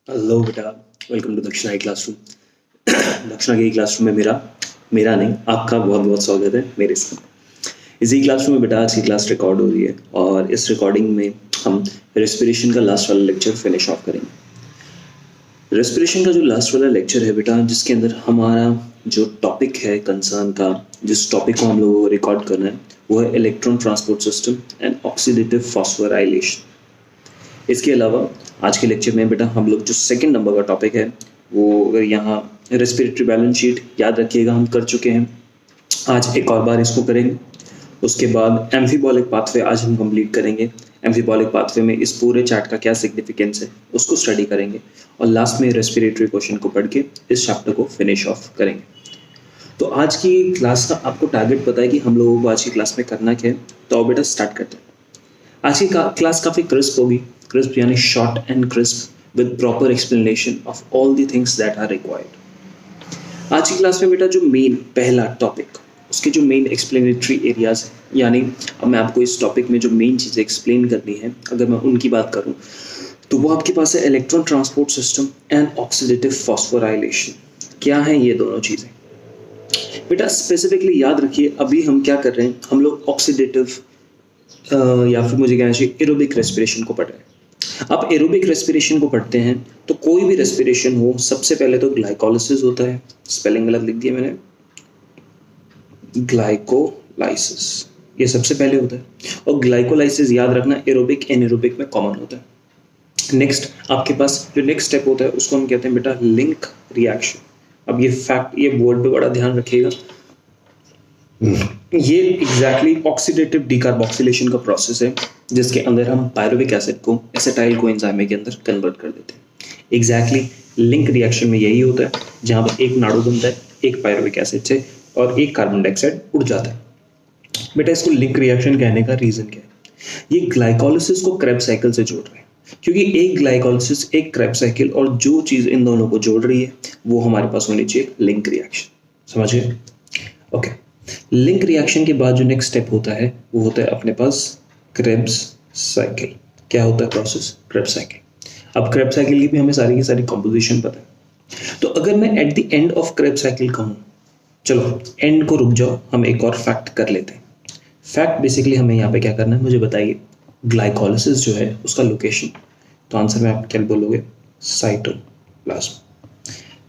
Hello बेटा, welcome to दक्षिणा की क्लासरूम। दक्षिणा की क्लासरूम में मेरा नहीं, आपका बहुत बहुत स्वागत है मेरे साथ। इसी क्लासरूम में बेटा आज की क्लास रिकॉर्ड हो रही है और इस रिकॉर्डिंग में हम रेस्पिरेशन का लास्ट वाला लेक्चर फिनिश ऑफ करेंगे। रेस्पिरेशन का जो लास्ट वाला लेक्चर है बेटा, जिसके अंदर हमारा जो टॉपिक है कंसर्न का, जिस टॉपिक को हम लोगों को रिकॉर्ड करना है वो है electron transport system and oxidative phosphorylation. इसके अलावा आज के लेक्चर में बेटा हम लोग जो सेकंड नंबर का टॉपिक है वो, अगर यहाँ रेस्पिरेटरी बैलेंस शीट याद रखिएगा हम कर चुके हैं, आज एक और बार इसको करेंगे। उसके बाद एम्फीबॉलिक पाथवे आज हम कंप्लीट करेंगे। एम्फीबॉलिक पाथवे में इस पूरे चैप्टर का क्या सिग्निफिकेंस है उसको स्टडी करेंगे और लास्ट में रेस्पिरेटरी क्वेश्चन को पढ़ के इस चैप्टर को फिनिश ऑफ करेंगे। तो आज की क्लास का आपको टारगेट पता है कि हम लोगों को आज की क्लास में करना क्या है, तो बेटा स्टार्ट करते हैं। आज की क्लास काफ़ी क्रिस्प होगी। क्रिस्प यानी short and crisp with proper explanation of all the things that are required. आज की क्लास में बेटा जो मेन पहला टॉपिक, उसके जो मेन एक्सप्लेनेटरी एरियाज है, यानी अब मैं आपको इस टॉपिक में जो मेन चीज़ें एक्सप्लेन करनी है, अगर मैं उनकी बात करूं तो वो आपके पास है electron transport system and oxidative phosphorylation. क्या है ये दोनों चीज़ें बेटा? स्पेसिफिकली याद रखिए, अभी हम क्या कर रहे हैं, हम लोग ऑक्सीडेटिव या फिर मुझे कहना चाहिए एरोबिक रेस्पिरेशन को पढ़ रहे हैं। आप एरोबिक रेस्पिरेशन को पढ़ते हैं तो कोई भी रेस्पिरेशन हो, सबसे पहले तो ग्लाइकोलाइसिस होता है। स्पेलिंग गलत लिख दिया मैंने, ग्लाइकोलाइसिस ये सबसे पहले होता है। और ग्लाइकोलाइसिस याद रखना एरोबिक एनएरोबिक में कॉमन होता है। नेक्स्ट आपके पास जो नेक्स्ट स्टेप होता है उसको हम कहते हैं बेटा लिंक रिएक्शन। अब ये फैक्ट, ये बोर्ड पे बड़ा ध्यान रखिएगा, ये एग्जैक्टली ऑक्सीडेटिव डीकार्बोक्सिलेशन का प्रोसेस है जिसके अंदर हम पायरुविक एसिड को एसिटाइल कोएंजाइम के अंदर कन्वर्ट कर देते हैं। एग्जैक्टली लिंक रिएक्शन में यही होता है, जहां पर एक नाड़ू बनता है एक पायरुविक एसिड से और एक कार्बन डाइऑक्साइड उड़ जाता है। बेटा इसको लिंक रिएक्शन कहने का रीजन क्या है? ये ग्लाइकोलाइसिस को क्रेब्स साइकिल से जोड़ रहे हैं, क्योंकि एक ग्लाइकोलाइसिस एक क्रेब्स साइकिल और जो चीज इन दोनों को जोड़ रही है वो हमारे पास होनी चाहिए लिंक रिएक्शन। समझ गए? ओके, लिंक रिएक्शन के बाद जो नेक्स्ट स्टेप होता है वो होता है अपने पास क्रेब्स साइकिल। क्या होता है प्रोसेस? Krebs cycle. अब क्रेब्स साइकिल की भी हमें सारी की सारी कंपोजिशन पता है। तो अगर मैं at the end of Krebs cycle कहूँ, चलो एंड को रुक जाओ, हम एक और फैक्ट कर लेते हैं। फैक्ट बेसिकली हमें यहाँ पे क्या करना है, मुझे बताइए। ग्लाइकोलाइसिस जो है उसका लोकेशन, तो आंसर में आप क्या बोलोगे? साइटोप्लाज्म।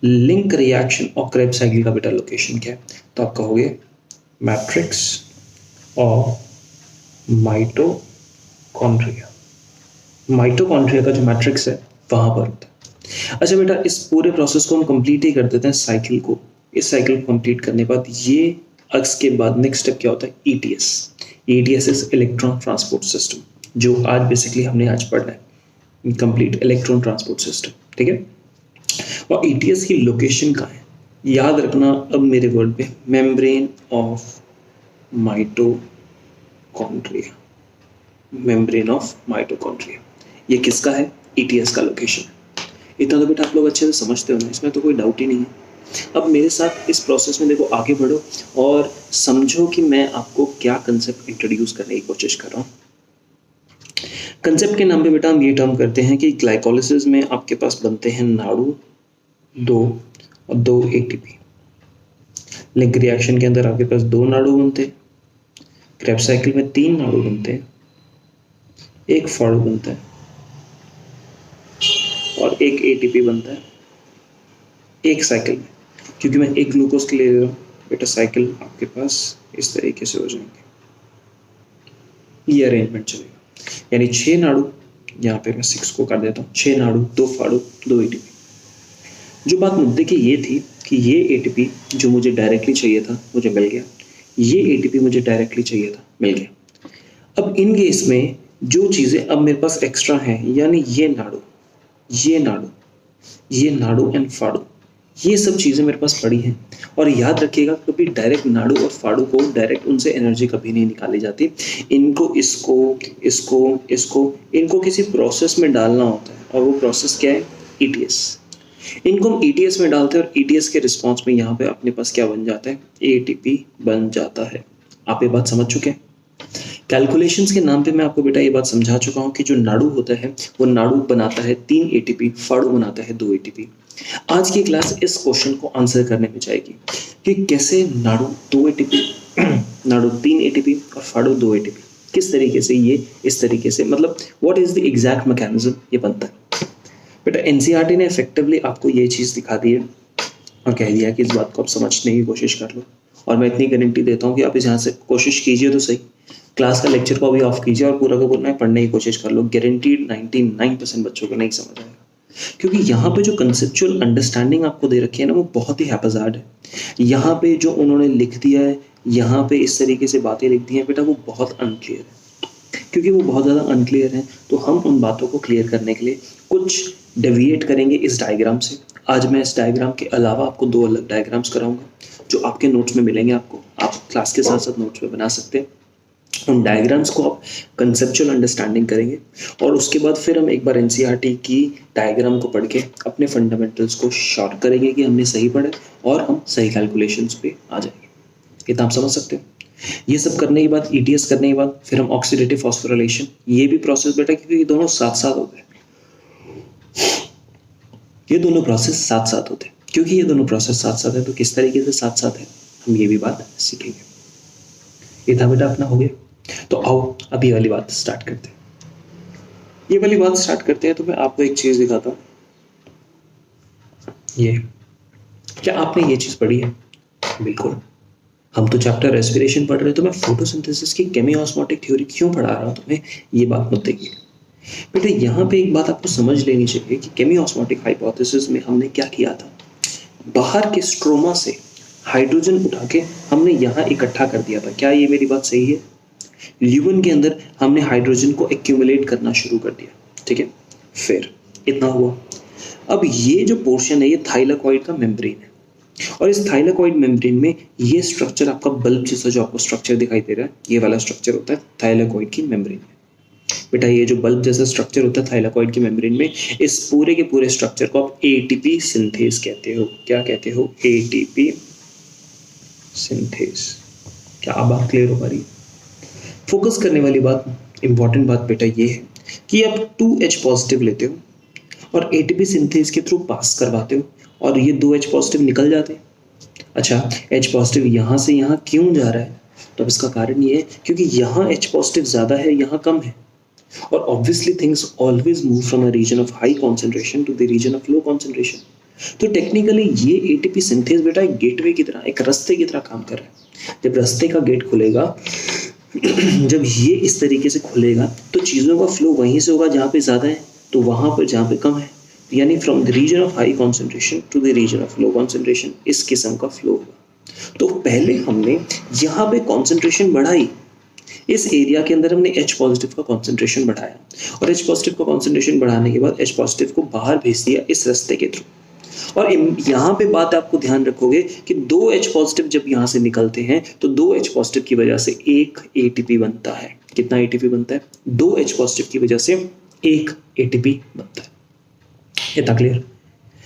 लिंक रिएक्शन और क्रेब्स साइकिल का बेटा लोकेशन क्या है, तो आप कहोगे मैट्रिक्स और माइटोकॉन्ड्रिया। माइटोकॉन्ड्रिया का जो मैट्रिक्स है वहां पर होता है। अच्छा बेटा, इस पूरे प्रोसेस को हम कंप्लीट ही कर देते हैं, साइकिल को। इस साइकिल को कंप्लीट करने के बाद ये अक्स के बाद नेक्स्ट स्टेप क्या होता है? ETS. ETS is electron transport system, जो आज बेसिकली हमने आज पढ़ना है, कंप्लीट इलेक्ट्रॉन ट्रांसपोर्ट सिस्टम। ठीक है, और ईटीएस की लोकेशन कहाँ है याद रखना। अब मेरे वर्ड पे, membrane of mitochondria. Membrane of mitochondria ये किसका है? ईटीएस का लोकेशन। इतना तो बेटा आप लोग अच्छे से समझते हो ना, इसमें तो कोई डाउट ही नहीं है। अब मेरे साथ इस प्रोसेस में देखो, आगे बढ़ो और समझो कि मैं आपको क्या कंसेप्ट इंट्रोड्यूस करने की कोशिश कर रहा हूँ। कंसेप्ट के नाम पे बेटा हम ये टर्म करते हैं कि ग्लाइकोलाइसिस में आपके पास बनते हैं नाड़ू 2 और 2 एटीपी। लिंक रिएक्शन के अंदर आपके पास 2 नाड़ू बनते हैं। क्रेब्स साइकिल में 3 नाड़ू बनते हैं, एक फाड़ू बनता है और एक एटीपी बनता है एक साइकिल में। क्योंकि मैं एक ग्लूकोज के लिए ले रहा हूँ बेटा, साइकिल आपके पास इस तरीके से हो जाएंगे, ये अरेंजमेंट चलेगा। यानी 6 नाड़ू, यहाँ पे मैं 6 को कर देता हूँ, 6 नाड़ू 2 फाड़ू 2 एटीपी। जो बात मुद्दे की ये थी कि ये एटीपी जो मुझे डायरेक्टली चाहिए था मुझे मिल गया, ये एटीपी मुझे डायरेक्टली चाहिए था मिल गया। अब इन केस में जो चीज़ें अब मेरे पास एक्स्ट्रा हैं, यानी ये नाड़ू, ये नाड़ू, ये नाड़ू एंड फाड़ू, ये सब चीज़ें मेरे पास पड़ी हैं। और याद रखिएगा, कभी डायरेक्ट नाड़ू और फाड़ू को डायरेक्ट उनसे एनर्जी कभी नहीं निकाली जाती। इनको इनको किसी प्रोसेस में डालना होता है, और वो प्रोसेस क्या है? ईटीएस। इनको हम ईटीएस में डालते हैं और ईटीएस के रिस्पॉन्स में यहाँ पे अपने पास क्या बन जाता है? एटीपी बन जाता है। आप ये बात समझ चुके हैं? कैलकुलेशंस के नाम पे मैं आपको बेटा ये बात समझा चुका हूँ कि जो नाड़ू होता है वो नाड़ू बनाता है 3 एटीपी, फाड़ू बनाता है 2 एटीपी। आज की क्लास इस क्वेश्चन को आंसर करने में जाएगी कि कैसे नाड़ू 2 एटीपी, नाड़ू 3 एटीपी और फाड़ू 2 एटीपी किस तरीके से ये इस तरीके से, मतलब what is the exact mechanism ये बनता है। बेटा एनसीईआरटी ने इफेक्टिवली आपको ये चीज़ दिखा दी है और कह दिया कि इस बात को आप समझने की कोशिश कर लो, और मैं इतनी गारंटी देता हूँ कि आप इस यहाँ से कोशिश कीजिए तो सही, क्लास का लेक्चर को अभी ऑफ कीजिए और पूरा का पूरा पढ़ने की कोशिश कर लो, गारंटीड 99% बच्चों को नहीं समझ आएगा, क्योंकि यहाँ पे जो कंसेप्चुअल अंडरस्टैंडिंग आपको दे रखी है ना वो बहुत ही हैपजार्ड है। यहाँ पे जो उन्होंने लिख दिया है, यहाँ पे इस तरीके से बातें लिख दी हैं बेटा, वो बहुत अनक्लियर है। क्योंकि वो बहुत ज़्यादा अनक्लियर है तो हम उन बातों को क्लियर करने के लिए कुछ डेविएट करेंगे इस डायग्राम से। आज मैं इस डायग्राम के अलावा आपको 2 अलग डायग्राम्स कराऊंगा जो आपके नोट्स में मिलेंगे, आपको आप क्लास के साथ साथ नोट्स में बना सकते हैं। उन डायग्राम्स को आप कंसेप्चुअल अंडरस्टैंडिंग करेंगे और उसके बाद फिर हम एक बार एनसीईआरटी की डायग्राम को पढ़ के अपने फंडामेंटल्स को शॉर्ट करेंगे कि हमने सही पढ़े और हम सही कैलकुलेशंस पे आ जाएंगे। इतना आप समझ सकते हो। ये सब करने के बाद ईटीएस करने के बाद फिर हम ऑक्सीडेटिव फॉस्फोराइलेशन, ये भी प्रोसेस बेटा, क्योंकि ये दोनों साथ साथ होते हैं, ये दोनों प्रोसेस साथ साथ होते हैं। क्योंकि ये दोनों प्रोसेस साथ साथ है तो किस तरीके से साथ साथ है हम ये भी बात सीखेंगे। ये था बेटा अपना हो गया। तो आओ अब ये वाली बात स्टार्ट करते हैं। ये वाली बात स्टार्ट करते हैं तो मैं आपको एक चीज दिखाता हूँ। ये क्या आपने ये चीज पढ़ी है? बिल्कुल। हम तो चैप्टर रेस्पिरेशन पढ़ रहे हैं तो मैं फोटोसिंथेसिस की केमियोस्मोटिक थ्योरी क्यों पढ़ा रहा हूँ तुम्हें, ये बात मत देखिए बेटा। यहाँ पे एक बात आपको समझ लेनी चाहिए कि केमियोस्मोटिक हाइपोथेसिस में हमने क्या किया था, बाहर के स्ट्रोमा से हाइड्रोजन उठा के हमने यहाँ इकट्ठा कर दिया था। क्या ये मेरी बात सही है? ल्यूवन के अंदर हमने हाइड्रोजन को एक्यूमुलेट करना शुरू कर दिया, ठीक है। फिर इतना हुआ। अब ये जो पोर्शन है ये थाइलाकॉइड का मेम्ब्रेन है और इस थाइलाकॉइड मेम्ब्रेन में ये स्ट्रक्चर आपका बल्ब जैसा जो आपको स्ट्रक्चर दिखाई दे रहा है, ये वाला स्ट्रक्चर होता है थाइलाकॉइड की मेम्ब्रेन में। बेटा ये जो बल्ब जैसा स्ट्रक्चर होता है थाइलाकॉइड की मेम्ब्रेन में, इस पूरे के पूरे स्ट्रक्चर को आप एटीपी सिंथेस कहते हो। क्या कहते हो? ATP synthase. क्या बात क्लियर हो पा रही है? फोकस करने वाली बात, इंपॉर्टेंट बात बेटा ये है कि आप 2H पॉजिटिव लेते हो और एटीपी सिंथेस के थ्रू पास करवाते हो और ये 2H पॉजिटिव निकल जाते हैं। अच्छा, H पॉजिटिव यहाँ से यहाँ क्यों जा रहा है? तो अब इसका कारण ये है क्योंकि यहाँ H पॉजिटिव ज़्यादा है, यहाँ कम है, और obviously things always move from a region of high concentration to the region of low concentration. तो टेक्निकली ये एटीपी सिंथेस बेटा एक गेटवे की तरह, एक रास्ते की तरह काम कर रहा है। जब रास्ते का गेट खुलेगा, जब ये इस तरीके से खुलेगा तो चीज़ों का फ्लो वहीं से होगा जहाँ पे ज़्यादा है तो वहाँ पर जहाँ पे कम है, यानी from the region of high concentration to the region of low concentration, इस किस्म का फ्लो होगा। तो पहले हमने यहाँ पे कॉन्सेंट्रेशन बढ़ाई, इस एरिया के अंदर हमने H पॉजिटिव का कॉन्सेंट्रेशन बढ़ाया और H पॉजिटिव का कॉन्सेंट्रेशन बढ़ाने के बाद H पॉजिटिव को बाहर भेज दिया इस रास्ते के थ्रू। और यहाँ पे बात आपको ध्यान रखोगे कि 2H पॉजिटिव जब यहाँ से निकलते हैं तो 2H पॉजिटिव की वजह से एक एटीपी बनता है। कितना एटीपी बनता है? 2H पॉजिटिव की वजह से एक एटीपी बनता है। इतना क्लियर?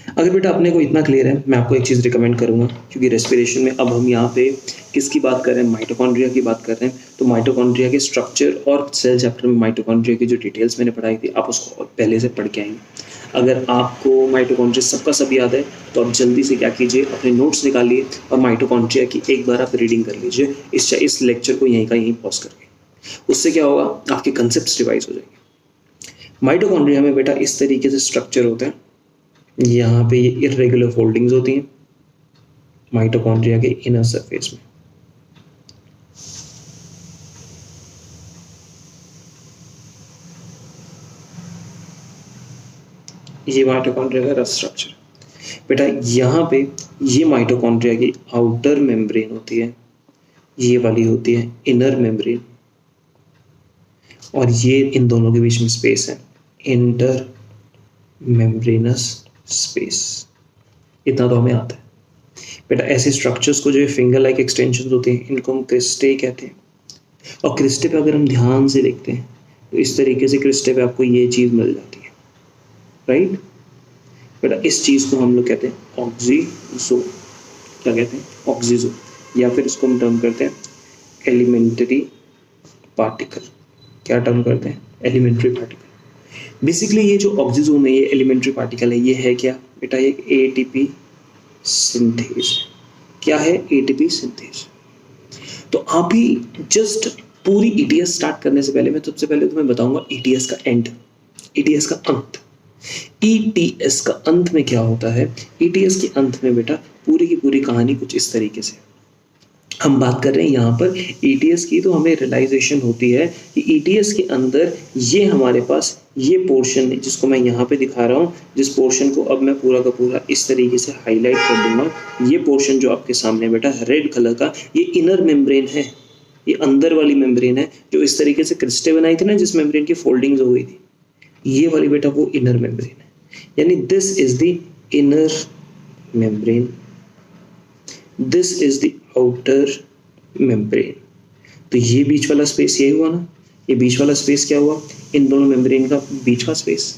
अगर बेटा अपने को इतना क्लियर है, मैं आपको एक चीज़ रिकमेंड करूंगा, क्योंकि रेस्पिरेशन में अब हम यहाँ पे किसकी बात कर रहे हैं? माइटोकॉन्ड्रिया की बात कर रहे हैं। तो माइटोकॉन्ड्रिया के स्ट्रक्चर और सेल चैप्टर में माइटोकॉन्ड्रिया की जो डिटेल्स मैंने पढ़ाई थी आप उसको पहले से पढ़ के आएंगे। अगर आपको माइटोकॉन्ड्रिया सबका सब याद है तो आप जल्दी से क्या कीजिए, अपने नोट्स निकालिए और माइटोकॉन्ड्रिया की एक बार आप रीडिंग कर लीजिए इस लेक्चर को यहीं का यहीं पॉज करके। उससे क्या होगा, आपके कंसेप्ट रिवाइज हो जाएंगे। माइटोकॉन्ड्रिया में बेटा इस तरीके से स्ट्रक्चर होता है, यहाँ पे ये इर्रेगुलर फोल्डिंग्स होती हैं माइटोकॉन्ड्रिया के इनर सरफेस में। ये माइटोकॉन्ड्रिया का रफ स्ट्रक्चर बेटा। यहाँ पे ये माइटोकॉन्ड्रिया की आउटर मेम्ब्रेन होती है, ये वाली होती है इनर मेम्ब्रेन, और ये इन दोनों के बीच में स्पेस है, इंटर मेम्ब्रेनस स्पेस। इतना तो हमें आता है बेटा। ऐसे स्ट्रक्चर्स को जो फिंगर लाइक एक्सटेंशन होते हैं इनको हम क्रिस्टे कहते हैं। और क्रिस्टे पे अगर हम ध्यान से देखते हैं तो इस तरीके से क्रिस्टे पे आपको ये चीज़ मिल जाती है, राइट बेटा। इस चीज़ को हम लोग कहते हैं ऑक्सीजो। क्या कहते हैं? ऑक्सीजो। या फिर इसको हम टर्म करते हैं एलिमेंट्री पार्टिकल, क्या टर्म करते हैं, एलिमेंट्री पार्टिकल। बेसिकली ये जो ऑक्सीजोन है, ये एलिमेंट्री पार्टिकल है, ये है क्या बेटा, ये एटीपी सिंथेज। क्या है, एटीपी सिंथेज। तो आप ही जस्ट पूरी ईटीएस स्टार्ट करने से पहले मैं सबसे पहले तुम्हें बताऊंगा ईटीएस का एंड, ईटीएस का अंत। ईटीएस का अंत में क्या होता है, ईटीएस के अंत में बेटा पूरी की पूरी कहानी कुछ इस तरीके से। हम बात कर रहे हैं यहाँ पर ईटीएस की, तो हमें रियलाइजेशन होती है कि ईटीएस के अंदर ये हमारे पास ये पोर्शन है जिसको मैं यहाँ पे दिखा रहा हूँ, जिस पोर्शन को अब मैं पूरा का पूरा इस तरीके से हाईलाइट कर दूंगा। ये पोर्शन जो आपके सामने बेटा रेड कलर का, ये इनर मेम्ब्रेन है, ये अंदर वाली मेम्ब्रेन है जो इस तरीके से क्रिस्टे बनाई थी ना, जिस मेम्ब्रेन की फोल्डिंग्स हो गई थी, ये वाली बेटा वो इनर मेम्ब्रेन है। यानी this is the inner membrane, this is the outer membrane. तो ये बीच वाला स्पेस ये हुआ ना, ये बीच वाला स्पेस क्या हुआ, इन दोनों मेम्ब्रेन का बीच का स्पेस।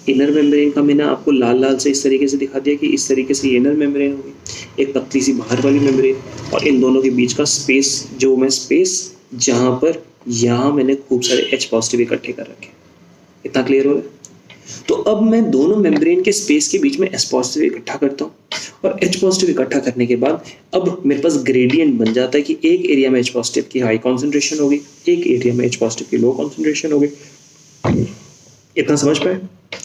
इनर मेम्ब्रेन का मैंने आपको लाल लाल से इस तरीके से दिखा दिया कि इस तरीके से ये इनर मेम्ब्रेन होगी, एक पतली सी बाहर वाली मेम्ब्रेन, और इन दोनों के बीच का स्पेस जो मैं स्पेस जहां पर यहाँ मैंने खूब सारे H पॉजिटिव इकट्ठे कर रखे। इतना क्लियर हो रहा है? तो अब मैं दोनों मेम्ब्रेन के स्पेस के बीच में H पॉजिटिव इकट्ठा करता हूँ, और H पॉजिटिव इकट्ठा करने के बाद अब मेरे पास ग्रेडियंट बन जाता है कि एक एरिया में H पॉजिटिव की हाई कॉन्सेंट्रेशन होगी, एक एरिया में H पॉजिटिव की लो कॉन्सेंट्रेशन होगी। इतना समझ पाए?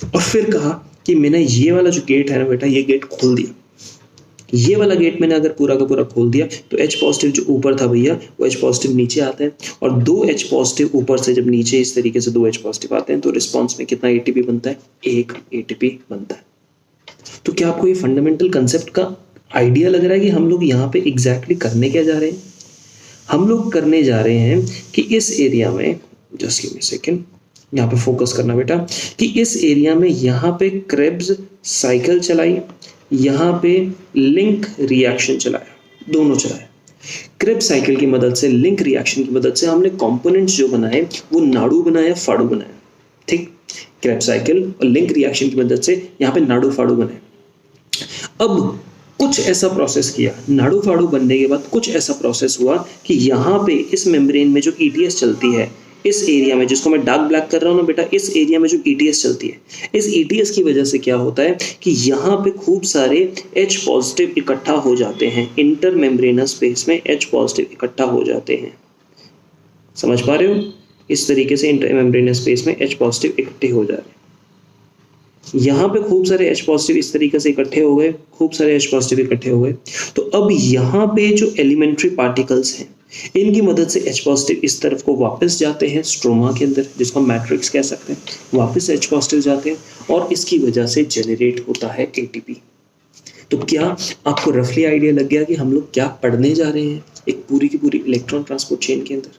और फिर कहा कि मैंने ये वाला जो गेट है ना बेटा, ये गेट खोल दिया। ये वाला गेट मैंने अगर पूरा का पूरा खोल दिया तो H पॉजिटिव जो ऊपर था भैया, वो H पॉजिटिव नीचे आते हैं, और दो H पॉजिटिव ऊपर से जब नीचे इस तरीके से दो H पॉजिटिव आते हैं तो रिस्पॉन्स में कितना एटीपी बनता है, एक एटीपी बनता है। तो क्या आपको ये फंडामेंटल कंसेप्ट का आइडिया लग रहा है कि हम लोग यहाँ पे एग्जैक्टली करने क्या जा रहे हैं? हम लोग करने जा रहे हैं कि इस एरिया में, जस्ट गिव मी सेकंड, यहाँ पे फोकस करना बेटा, कि इस एरिया में यहाँ पे क्रेब्स साइकिल चलाई, यहाँ पे लिंक रिएक्शन चलाया, दोनों चलाया। क्रेब्स साइकिल की मदद से, लिंक रिएक्शन की मदद से हमने कंपोनेंट्स जो बनाए वो नाड़ू बनाया, फाड़ू बनाया। ठीक, क्रेब्स साइकिल और लिंक रिएक्शन की मदद से यहाँ पे नाड़ू फाड़ू बनाए। अब कुछ ऐसा प्रोसेस किया, नाड़ू फाड़ू बनने के बाद कुछ ऐसा प्रोसेस हुआ कि यहाँ पे इस मेम्ब्रेन में जो ईटीएस चलती है, इस एरिया में जिसको मैं डार्क ब्लैक कर रहा हूँ ना बेटा, इस एरिया में जो ईटीएस चलती है, इस ईटीएस की वजह से क्या होता है कि यहाँ पे खूब सारे H पॉजिटिव इकट्ठा हो जाते हैं, इंटर मेम्ब्रेनस स्पेस में H पॉजिटिव इकट्ठा हो जाते हैं। समझ पा रहे हो? इस तरीके से इंटर मेम्ब्रेनस स्पेस में H पॉजिटिव इकट्ठे हो जा रहे हैं। यहाँ पे खूब सारे H पॉजिटिव इस तरीके से इकट्ठे हो गए, खूब सारे H पॉजिटिव इकट्ठे हो गए। तो अब यहाँ पे जो एलिमेंट्री पार्टिकल्स हैं, इनकी मदद से H पॉजिटिव इस तरफ को वापस जाते हैं स्ट्रोमा के अंदर, जिसको मैट्रिक्स कह सकते हैं, वापस H पॉजिटिव जाते हैं, और इसकी वजह से जनरेट होता है एटीपी। तो क्या आपको रफली आइडिया लग गया कि हम लोग क्या पढ़ने जा रहे हैं एक पूरी की पूरी इलेक्ट्रॉन ट्रांसपोर्ट चेन के अंदर,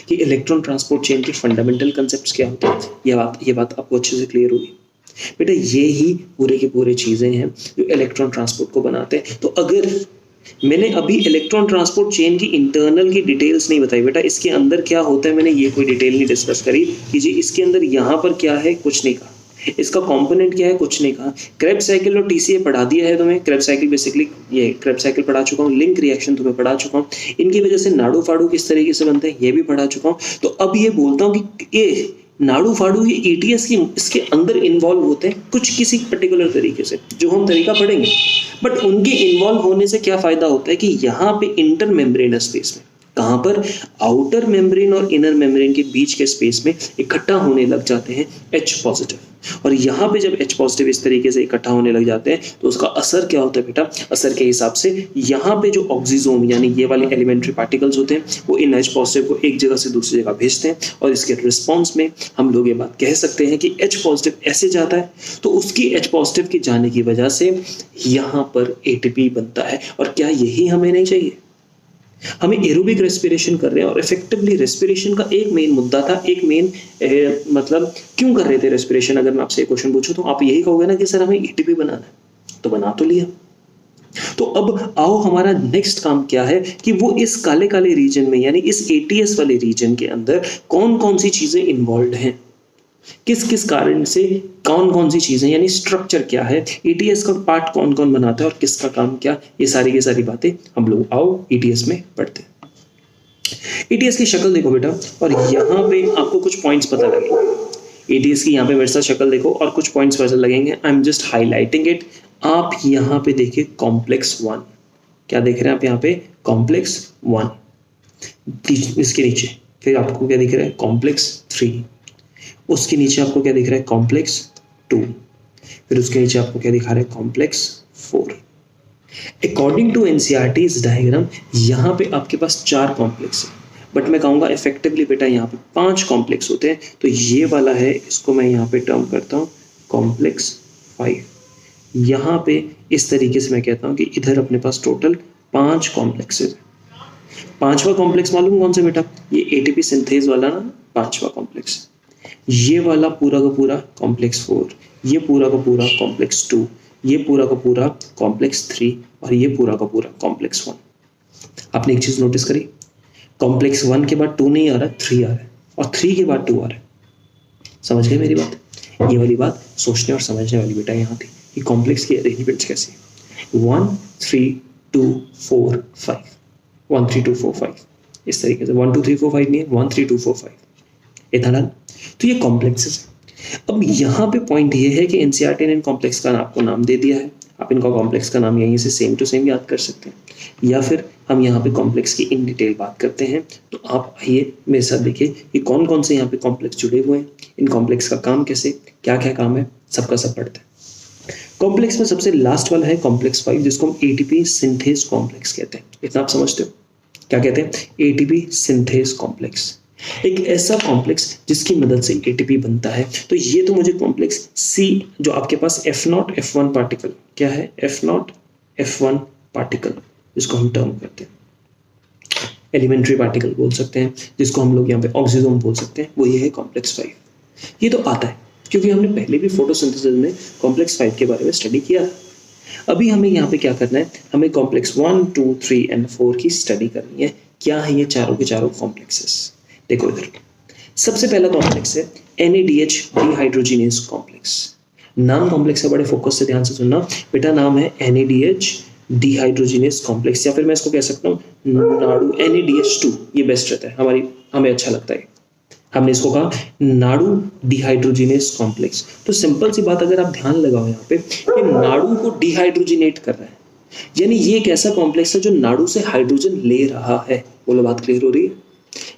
कि इलेक्ट्रॉन ट्रांसपोर्ट चेन के फंडामेंटल कंसेप्ट्स क्या होते हैं? ये बात आपको अच्छे से क्लियर होगी बेटा। ये ही पूरे के पूरे चीजें हैं जो इलेक्ट्रॉन ट्रांसपोर्ट को बनाते हैं। तो अगर मैंने अभी इलेक्ट्रॉन ट्रांसपोर्ट चेन की इंटरनल की डिटेल्स नहीं बताई बेटा, इसके अंदर क्या होता है मैंने ये कोई डिटेल नहीं डिस्कस करी कि जी इसके अंदर यहाँ पर क्या है, कुछ नहीं कहा, इसका कंपोनेंट क्या है, कुछ नहीं कहा। क्रेब्स साइकिल और टीसीए पढ़ा दिया है तुम्हें। क्रेब्स साइकिल बेसिकली ये क्रेब्स साइकिल पढ़ा चुका हूँ, लिंक रिएक्शन तुम्हें पढ़ा चुका हूँ, इनकी वजह से नाड़ू फाड़ू किस तरीके से बनते हैं ये भी पढ़ा चुका हूँ। तो अब ये बोलता हूँ कि ये नाड़ू फाड़ू ये ईटीएस की इसके अंदर इन्वॉल्व होते हैं कुछ किसी पर्टिकुलर तरीके से, जो हम तरीका पढ़ेंगे। बट उनके इन्वॉल्व होने से क्या फायदा होता है कि यहाँ पे इंटर मेम्ब्रेनस स्पेस में, कहाँ पर, आउटर मेम्ब्रेन और इनर मेम्ब्रेन के बीच के स्पेस में इकट्ठा होने लग जाते हैं H पॉजिटिव। और यहाँ पे जब H पॉजिटिव इस तरीके से इकट्ठा होने लग जाते हैं तो उसका असर क्या होता है बेटा? असर के हिसाब से यहाँ पे जो ऑक्सीजोम यानी ये वाले एलिमेंट्री पार्टिकल्स होते हैं वो इन H पॉजिटिव को एक जगह से दूसरी जगह भेजते हैं, और इसके रिस्पॉन्स में हम लोग ये बात कह सकते हैं कि H पॉजिटिव ऐसे जाता है तो उसकी H पॉजिटिव के जाने की वजह से यहाँ पर एटीपी बनता है। और क्या यही हमें नहीं चाहिए? हमें एरोबिक रेस्पिरेशन कर रहे हैं, और इफेक्टिवली रेस्पिरेशन का एक मेन मुद्दा था, एक मेन मतलब क्यों कर रहे थे रेस्पिरेशन? अगर मैं आपसे एक क्वेश्चन पूछूं तो आप यही कहोगे ना कि सर हमें एटीपी बनाना है, तो बना तो लिया। तो अब आओ हमारा नेक्स्ट काम क्या है कि वो इस काले काले रीजन में यानी इस एटीएस वाले रीजन के अंदर कौन कौन सी चीजें इन्वॉल्व हैं, किस किस कारण से कौन कौन सी चीजें, यानी स्ट्रक्चर क्या है, ईटीएस का पार्ट कौन कौन बनाता है और किसका काम क्या, ये सारी की सारी बातें हम लोग आओ ईटीएस में पढ़ते हैं। एटीएस की शक्ल देखो बेटा, और यहाँ पे आपको कुछ पॉइंट्स पता लगेंगे। एटीएस की यहाँ पे मेरे साथ शक्ल देखो और कुछ पॉइंट्स पता लगेंगे। I am just highlighting it. आप यहाँ पे देखिए कॉम्प्लेक्स 1, क्या देख रहे हैं आप यहाँ पे? कॉम्प्लेक्स 1। इसके नीचे फिर आपको क्या दिख रहा है? कॉम्प्लेक्स 3। उसके नीचे आपको क्या दिख रहा है? कॉम्प्लेक्स 2। फिर उसके नीचे आपको क्या दिखा रहा है? कॉम्प्लेक्स 4। अकॉर्डिंग टू एनसीईआरटी इस डायग्राम यहाँ पे आपके पास 4 कॉम्प्लेक्स है, बट मैं कहूँगा इफेक्टिवली बेटा यहाँ पे 5 कॉम्प्लेक्स होते हैं। तो ये वाला है, इसको मैं यहाँ पे टर्म करता हूँ कॉम्प्लेक्स 5। यहाँ पे इस तरीके से मैं कहता हूँ कि इधर अपने पास टोटल 5 कॉम्प्लेक्सेस है। 5वां कॉम्प्लेक्स मालूम कौन सा बेटा? ये एटीपी सिंथेज वाला ना 5वां कॉम्प्लेक्स। ये वाला पूरा का पूरा कॉम्प्लेक्स 4, ये पूरा का पूरा कॉम्प्लेक्स 2, ये पूरा का पूरा कॉम्प्लेक्स 3 और ये पूरा का पूरा कॉम्प्लेक्स 1। आपने एक चीज नोटिस करी, कॉम्प्लेक्स 1 के बाद 2 नहीं आ रहा, 3 आ रहा है, और 3 के बाद 2 आ रहा है। समझ गए मेरी बात? ये वाली बात सोचने और समझने वाली बेटा यहाँ थी कि कॉम्प्लेक्स की अरेंजमेंट्स कैसी है। 1 3 2 4 5, 1 3 2 4 5 इस तरीके से। 1 2 3 4 5 नहीं है, 1 3 2 4 5 इतना। तो ये कॉम्प्लेक्सेस है। अब यहाँ पे पॉइंट ये है कि एनसीईआरटी ने इन कॉम्प्लेक्स का आपको नाम दे दिया है। आप इनका कॉम्प्लेक्स का नाम यहीं से सेम टू सेम याद कर सकते हैं, या फिर हम यहाँ पे कॉम्प्लेक्स की इन डिटेल बात करते हैं। तो आप आइए मेरे साथ देखिए कि कौन कौन से यहाँ पे कॉम्प्लेक्स जुड़े हुए हैं, इन कॉम्प्लेक्स का काम कैसे, क्या क्या काम है, सबका सब पढ़ते हैं। कॉम्प्लेक्स में सबसे लास्ट वाला है कॉम्प्लेक्स 5, जिसको हम एटीपी सिंथेज कॉम्प्लेक्स कहते हैं। इतना आप समझते हो क्या कहते हैं? एटीपी सिंथेज कॉम्प्लेक्स, एक ऐसा कॉम्प्लेक्स जिसकी मदद से एटीपी बनता है। तो ये तो मुझे कॉम्प्लेक्स सी, जो आपके पास F0 F1 पार्टिकल, क्या है? F0 F1 पार्टिकल, जिसको हम टर्म करते हैं एलिमेंट्री पार्टिकल बोल सकते हैं, जिसको हम लोग यहाँ पे ऑक्सीजोम बोल सकते हैं, वो ये है कॉम्प्लेक्स 5। ये तो आता है क्योंकि हमने पहले भी फोटोसिंथेसिस में कॉम्प्लेक्स 5 के बारे में स्टडी किया था। अभी हमें यहाँ पे क्या करना है? हमें कॉम्प्लेक्स 1 2 3 एंड 4 की स्टडी करनी है। क्या है ये चारों के चारों कॉम्प्लेक्सेस? देखो इधर, सबसे पहला कॉम्प्लेक्स है NADH डिहाइड्रोजिनेज कॉम्प्लेक्स। नाम कॉम्प्लेक्स है, बड़े फोकस से ध्यान से सुनना बेटा। नाम है NADH डिहाइड्रोजिनेज कॉम्प्लेक्स, या फिर मैं इसको कह सकता हूँ नाडू NADH2। ये बेस्ट रहता है, हमें अच्छा लगता है। हमने इसको कहा नाडू डिहाइड्रोजिनेज कॉम्प्लेक्स। तो सिंपल सी बात, अगर आप ध्यान लगाओ यहाँ पे कि नाडू को डिहाइड्रोजिनेट कर रहा है, यानी ये एक ऐसा कॉम्प्लेक्स है जो नाडू से हाइड्रोजन ले रहा है। बोलो बात क्लियर हो रही है?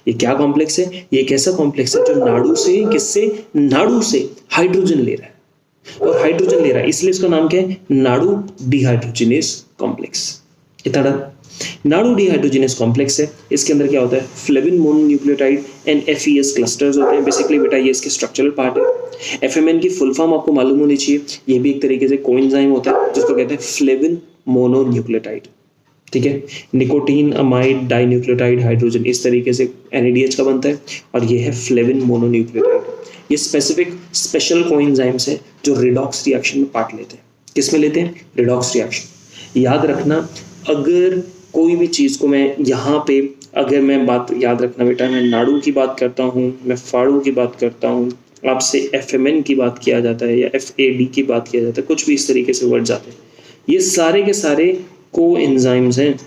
ये क्या कॉम्प्लेक्स है? ये एक ऐसा कॉम्प्लेक्स है जो नाडू से, किससे? नाडू से हाइड्रोजन ले रहा है, और हाइड्रोजन ले रहा है इसलिए इसका नाम क्या है? Nadu dehydrogenase complex. इतना नाडू डिहाइड्रोजिनेज कॉम्प्लेक्स है। इसके अंदर क्या होता है? Flavin mononucleotide and FES clusters होते हैं। बेसिकली बेटा ये इसके स्ट्रक्चरल पार्ट है। FMN की फुल फॉर्म आपको मालूम होनी चाहिए। ये भी एक तरीके से कोएंजाइम होता है जिसको कहते हैं फ्लेविन मोनोन्यूक्लियोटाइड। ठीक है, निकोटीन अमाइड डाइन्यूक्लियोटाइड हाइड्रोजन, इस तरीके से NADH का बनता है, और ये है फ्लेविन मोनोन्यूक्लियोटाइड। ये स्पेसिफिक स्पेशल कोएंजाइम्स हैं जो रिडॉक्स रिएक्शन में पार्ट लेते हैं। किस में लेते हैं? Redox reaction. याद रखना, अगर कोई भी चीज़ को मैं यहाँ पे, अगर मैं बात याद रखना बेटा, मैं नाडू की बात करता हूँ, मैं फाड़ू की बात करता हूँ, आपसे FMN की बात किया जाता है या FAD की बात किया जाता है, कुछ भी इस तरीके से वर्ड्स आते हैं, ये सारे के सारे कोएंजाइम्स हैं।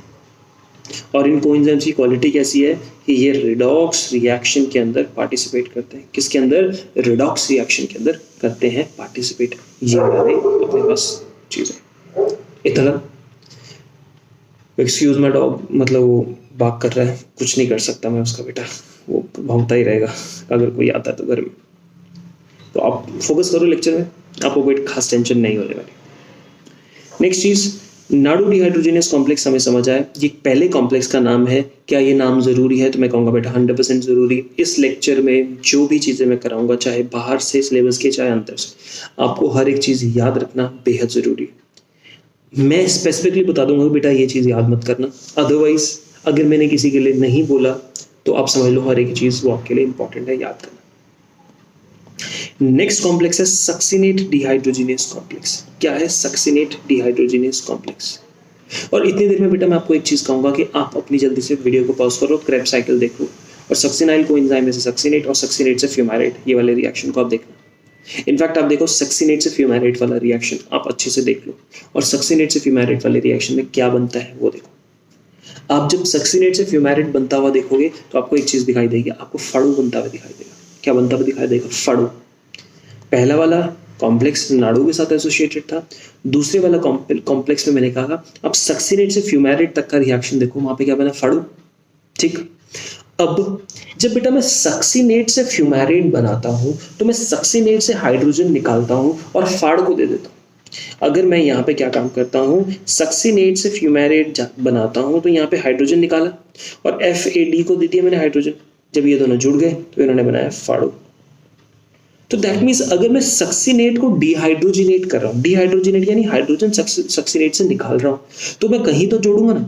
और इन कोएंजाइम्स की क्वालिटी कैसी है कि ये रिडॉक्स रिएक्शन के अंदर पार्टिसिपेट करते हैं। किसके अंदर? रिडॉक्स रिएक्शन के अंदर करते हैं पार्टिसिपेट। ये वाले अपने पास चीज़ें। इतना एक्सक्यूज माय डॉग, मतलब वो बात कर रहा है, कुछ नहीं कर सकता मैं उसका बेटा, वो भौंकता ही रहेगा अगर कोई आता है तो घर में। तो आप फोकस करो लेक्चर में, आपको कोई खास टेंशन नहीं होने वाली। नेक्स्ट चीज, नाडू डिहाइड्रोजिनेज कॉम्प्लेक्स हमें समझ आया। ये पहले कॉम्प्लेक्स का नाम है। क्या ये नाम जरूरी है? तो मैं कहूँगा बेटा 100% जरूरी। इस लेक्चर में जो भी चीज़ें मैं कराऊंगा, चाहे बाहर से सिलेबस के चाहे अंदर से, आपको हर एक चीज़ याद रखना बेहद ज़रूरी है। मैं स्पेसिफिकली बता दूंगा बेटा ये चीज़ याद मत करना, अदरवाइज अगर मैंने किसी के लिए नहीं बोला तो आप समझ लो हर एक चीज़ वो आपके लिए इंपॉर्टेंट है, याद करना। नेक्स्ट कॉम्प्लेक्स है सक्सिनेट डिहाइड्रोजिनेज कॉम्प्लेक्स। क्या है सक्सिनेट डिहाइड्रोजिनेज कॉम्प्लेक्स? और इतनी देर में बेटा मैं आपको एक चीज़ कहूँगा कि आप अपनी जल्दी से वीडियो को पॉज करो, क्रेब्स साइकिल देखो, और सक्सिनाइल कोएंजाइम में से सक्सिनेट और सक्सिनेट से फ्यूमारेट, ये वाले रिएक्शन को आप देखना। इनफैक्ट आप देखो सक्सिनेट से फ्यूमारेट वाला रिएक्शन आप अच्छे से देख लो, और सक्सिनेट से फ्यूमारेट वाले रिएक्शन में क्या बनता है वो देखो। आप जब सक्सीनेट से फ्यूमेरेट बनता हुआ देखोगे तो आपको एक चीज दिखाई देगी, आपको फाड़ू बनता हुआ दिखाई देगा। क्या बनता हुआ दिखाई देगा? फाड़ू। पहला वाला कॉम्प्लेक्स नाड़ू के साथ एसोसिएटेड था, दूसरे वाला कॉम्प्लेक्स में मैंने कहा अब सक्सीनेट से फ्यूमेरेट तक का रिएक्शन देखो, वहां पे क्या बना? फाड़ू। ठीक। अब जब बेटा मैं सक्सीनेट से फ्यूमेरेट बनाता हूं तो मैं सक्सीनेट से हाइड्रोजन निकालता हूं और फाड़ को दे देता हूं। अगर मैं यहाँ पे क्या काम करता हूं, सक्सीनेट से फ्यूमेरेट बनाता हूं तो यहाँ पे हाइड्रोजन निकाला और FAD को दे दिया मैंने हाइड्रोजन। जब ये दोनों जुड़ गए तो इन्होंने बनाया फाड़ो। तो दैट मीन्स अगर मैं सक्सीनेट को डिहाइड्रोजिनेट कर रहा हूं, डिहाइड्रोजिनेट यानी हाइड्रोजन सक्सीनेट से निकाल रहा हूं, तो मैं कहीं तो जोड़ूंगा ना।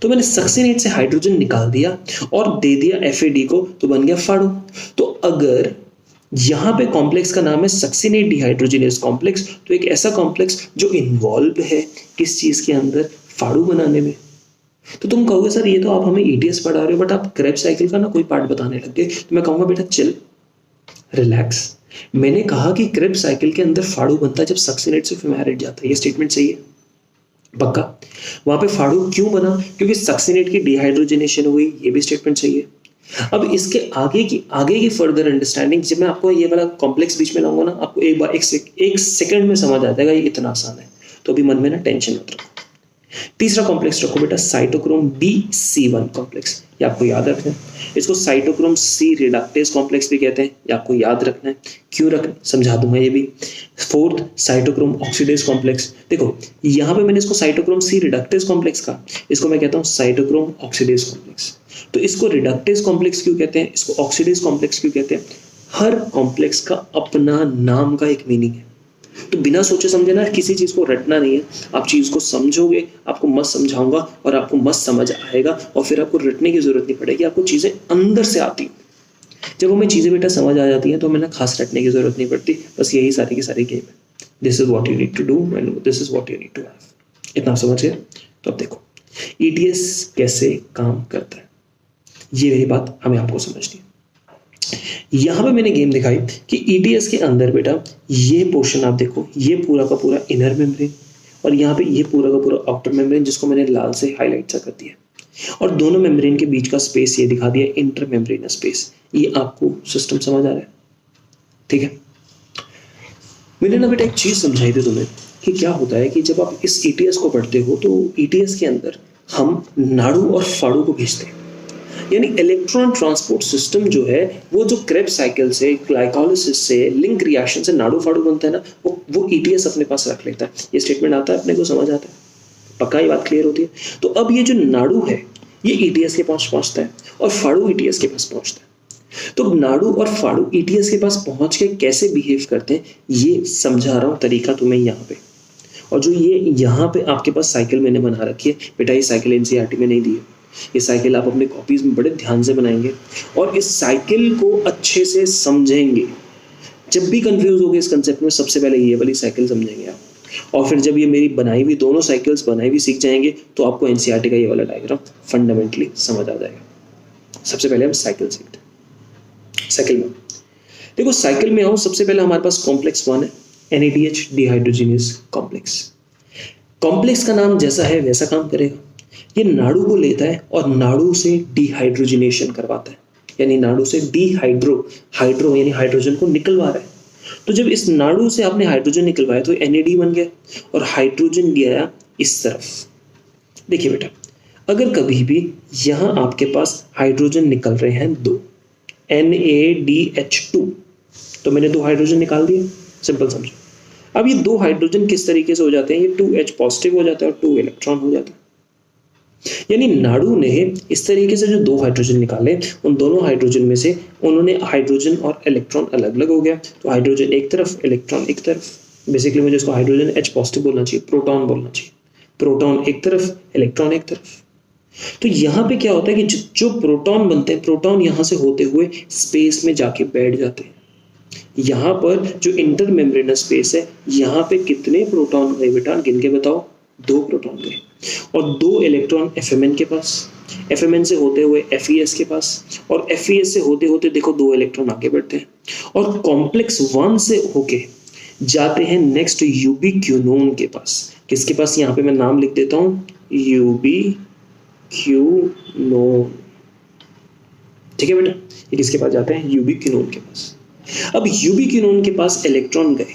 तो मैंने सक्सीनेट से हाइड्रोजन निकाल दिया और दे दिया FAD को, तो बन गया फाड़ो। तो अगर यहां पे कॉम्प्लेक्स का नाम है सक्सीनेट डिहाइड्रोजिनेस कॉम्प्लेक्स, तो एक ऐसा कॉम्प्लेक्स जो इन्वॉल्व है किस चीज के अंदर? फाड़ू बनाने में। तो तुम कहोगे सर ये तो आप हमें ETS पढ़ा रहे हो, बट आप क्रेब्स साइकिल का ना कोई पार्ट बताने लग गए। तो मैं कहूंगा बेटा चिल, रिलैक्स। मैंने कहा कि क्रेब्स साइकिल के अंदर फाड़ू बनता है जब सक्सीनेट से फ्यूमेरेट जाता है, ये स्टेटमेंट सही है पक्का? वहां पे फाड़ू क्यों बना? क्योंकि सक्सीनेट की डिहाइड्रोजनेशन हुई, ये भी स्टेटमेंट सही है। अब इसके आगे की फर्दर अंडरस्टैंडिंग जब मैं आपको ये वाला कॉम्प्लेक्स बीच में लाऊंगा ना, आपको एक बार एक सेकंड में समझ आ जाएगा ये इतना आसान है। तो अभी मन में ना टेंशन मत रखो। तीसरा कॉम्प्लेक्स रखो बेटा साइटोक्रोम BC1 कॉम्प्लेक्स, ये आपको याद रखना है। इसको साइटोक्रोम C रिडक्टेज कॉम्प्लेक्स भी कहते हैं, ये आपको याद रखना है। क्यों रखना, समझा दूंगा ये भी। फोर्थ साइटोक्रोम ऑक्सीडेज कॉम्प्लेक्स, देखो यहाँ पे मैंने इसको साइटोक्रोम C रिडक्टेज कॉम्प्लेक्स का, इसको मैं कहता हूँ साइटोक्रोम ऑक्सीडेज कॉम्प्लेक्स। तो इसको रिडक्टेज कॉम्प्लेक्स क्यों कहते हैं, इसको ऑक्सीडेज कॉम्प्लेक्स क्यों कहते हैं? हर कॉम्प्लेक्स का अपना नाम का एक मीनिंग है। तो बिना सोचे समझे ना किसी चीज को रटना नहीं है। आप चीज को समझोगे, आपको मस्त समझाऊंगा और आपको मस्त समझ आएगा, और फिर आपको रटने की जरूरत नहीं पड़ेगी, आपको चीजें अंदर से आती। जब हमें चीजें बेटा समझ आ जाती हैं तो हमें ना खास रटने की जरूरत नहीं पड़ती। बस यही सारी की सारी गेम है। This is what you need to do and this is what you need to have. इतना समझ गए? तो अब देखो ETS कैसे काम करता है, ये मेरी बात हमें आपको समझनी है। यहां पे मैंने गेम दिखाई कि ETS के अंदर बेटा ये पोर्शन आप देखो, ये पूरा का पूरा इनर मेम्ब्रेन और यहाँ पे ये पूरा का पूरा आउटर मेम्ब्रेन, जिसको मैंने लाल से हाईलाइट सा कर दिया, और दोनों मेम्ब्रेन के बीच का स्पेस ये दिखा दिया इंटर मेम्ब्रेनस स्पेस। ये आपको सिस्टम समझ आ रहा है? ठीक है। मैंने ना बेटा एक चीज समझाई थी तुम्हें कि क्या होता है कि जब आप इस ETS को पढ़ते हो तो ETS के अंदर हम नाड़ू और फाड़ू को भेजते हैं, यानी इलेक्ट्रॉन ट्रांसपोर्ट सिस्टम जो है वो जो क्रेब्स साइकिल से, ग्लाइकोलिसिस से, लिंक रिएक्शन से नाड़ू फाड़ू बनता है ना, वो ETS अपने पास रख लेता है। ये स्टेटमेंट आता है, अपने को समझ आता है? पक्का ये बात क्लियर होती है? तो अब ये जो नाड़ू है ये ETS के पास पहुंचता है और फाड़ू ETS के पास पहुंचता है। तो नाड़ू और फाड़ू ETS के पास पहुंच के कैसे बिहेव करते हैं ये समझा रहा हूं तरीका तुम्हें यहाँ पे। और जो ये यहाँ पे आपके पास साइकिल मैंने बना रखी है बेटा, ये साइकिल NCERT में नहीं दी है, ये साइकिल आप अपने कॉपीज में बड़े ध्यान से बनाएंगे और इस साइकिल को अच्छे से समझेंगे। जब भी कंफ्यूज होगे इस कंसेप्ट में, सबसे पहले ये वाली साइकिल समझेंगे आप, और फिर जब ये मेरी बनाई हुई दोनों साइकिल्स बनाई हुई सीख जाएंगे तो आपको NCERT का ये वाला डायग्राम फंडामेंटली समझ आ जाएगा। सबसे पहले हम साइकिल सीखते हैं। साइकिल में देखो, साइकिल में आओ, सबसे पहले हमारे पास कॉम्प्लेक्स 1 है, NADH डिहाइड्रोजिनेस कॉम्प्लेक्स। कॉम्प्लेक्स का नाम जैसा है वैसा काम करेगा। ये नाड़ू को लेता है और नाड़ू से डिहाइड्रोजिनेशन करवाता है, यानी नाड़ू से हाइड्रो यानी हाइड्रोजन को निकलवा रहा है। तो जब इस नाड़ू से आपने हाइड्रोजन निकलवाया तो NAD बन गया और हाइड्रोजन गया इस तरफ। देखिए बेटा, अगर कभी भी यहां आपके पास हाइड्रोजन निकल रहे हैं दो, NADH2, तो मैंने 2 हाइड्रोजन निकाल दिए, सिंपल समझो। अब ये 2 हाइड्रोजन किस तरीके से हो जाते हैं, ये 2H पॉजिटिव हो जाता है और 2 इलेक्ट्रॉन हो जाता है। यानी नाड़ू ने इस तरीके से जो 2 हाइड्रोजन निकाले, उन दोनों हाइड्रोजन में से उन्होंने हाइड्रोजन और इलेक्ट्रॉन अलग अलग हो गया। तो हाइड्रोजन एक तरफ, इलेक्ट्रॉन एक तरफ। बेसिकली मुझे इसको हाइड्रोजन H पॉजिटिव बोलना चाहिए, प्रोटॉन बोलना चाहिए। प्रोटॉन एक तरफ, इलेक्ट्रॉन एक तरफ। तो यहाँ पे क्या होता है कि जो प्रोटॉन बनते हैं, प्रोटॉन यहाँ से होते हुए स्पेस में जाके बैठ जाते हैं। यहाँ पर जो इंटर मेम्ब्रेनस स्पेस है, यहाँ पे कितने प्रोटॉन गए बेटा, गिन के बताओ? 2 प्रोटॉन गए और 2 इलेक्ट्रॉन FMN के पास, FMN से होते हुए FES के पास, और FES से होते होते देखो 2 इलेक्ट्रॉन आगे बढ़ते हैं और कॉम्प्लेक्स 1 से होके जाते हैं नेक्स्ट यूबिक्यूनोन के पास। किसके पास? यहाँ पे मैं नाम लिख देता हूँ, यूबिक्यूनोन। यूबिक्विनोन। ठीक है बेटा, ये किसके पास जाते हैं? यूबिक्विनोन के पास। अब यूबिक्विनोन के पास इलेक्ट्रॉन गए।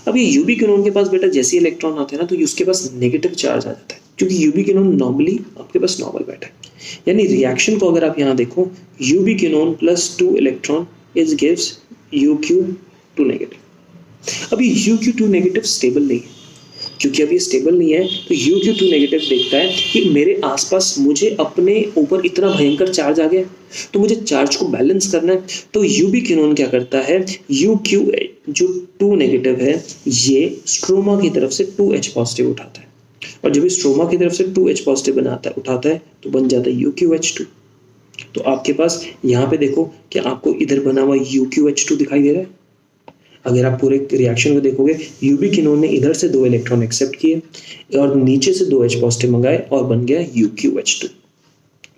अब ये यूबिक्विनोन के पास बेटा जैसे इलेक्ट्रॉन आते हैं ना, तो उसके पास नेगेटिव चार्ज आ जाता है, क्योंकि यूबिक्विनोन नॉर्मली आपके पास नॉर्मल बैठा है। यानी रिएक्शन को अगर आप यहाँ देखो, यूबिक्विनोन plus 2 electron is gives UQ2 negative. अब ये UQ2 नेगेटिव स्टेबल नहीं है, क्योंकि अब ये स्टेबल नहीं है तो UQ2 नेगेटिव देखता है कि मेरे आसपास मुझे अपने ऊपर इतना भयंकर चार्ज आ गया, तो मुझे चार्ज को बैलेंस करना है। तो यूबिक्विनोन क्या करता है, UQ जो 2 नेगेटिव है ये स्ट्रोमा की तरफ से 2H पॉजिटिव उठाता है, और जब स्ट्रोमा की तरफ से 2H पॉजिटिव उठाता है तो बन जाता है UQH2। तो आपके पास यहाँ पे देखो कि आपको इधर बना हुआ UQH2 दिखाई दे रहा है। अगर आप पूरे रिएक्शन को देखोगे, यूबिक्विनोन ने इधर से 2 इलेक्ट्रॉन एक्सेप्ट किए और नीचे से 2H पॉजिटिव मंगाए और बन गया UQH2,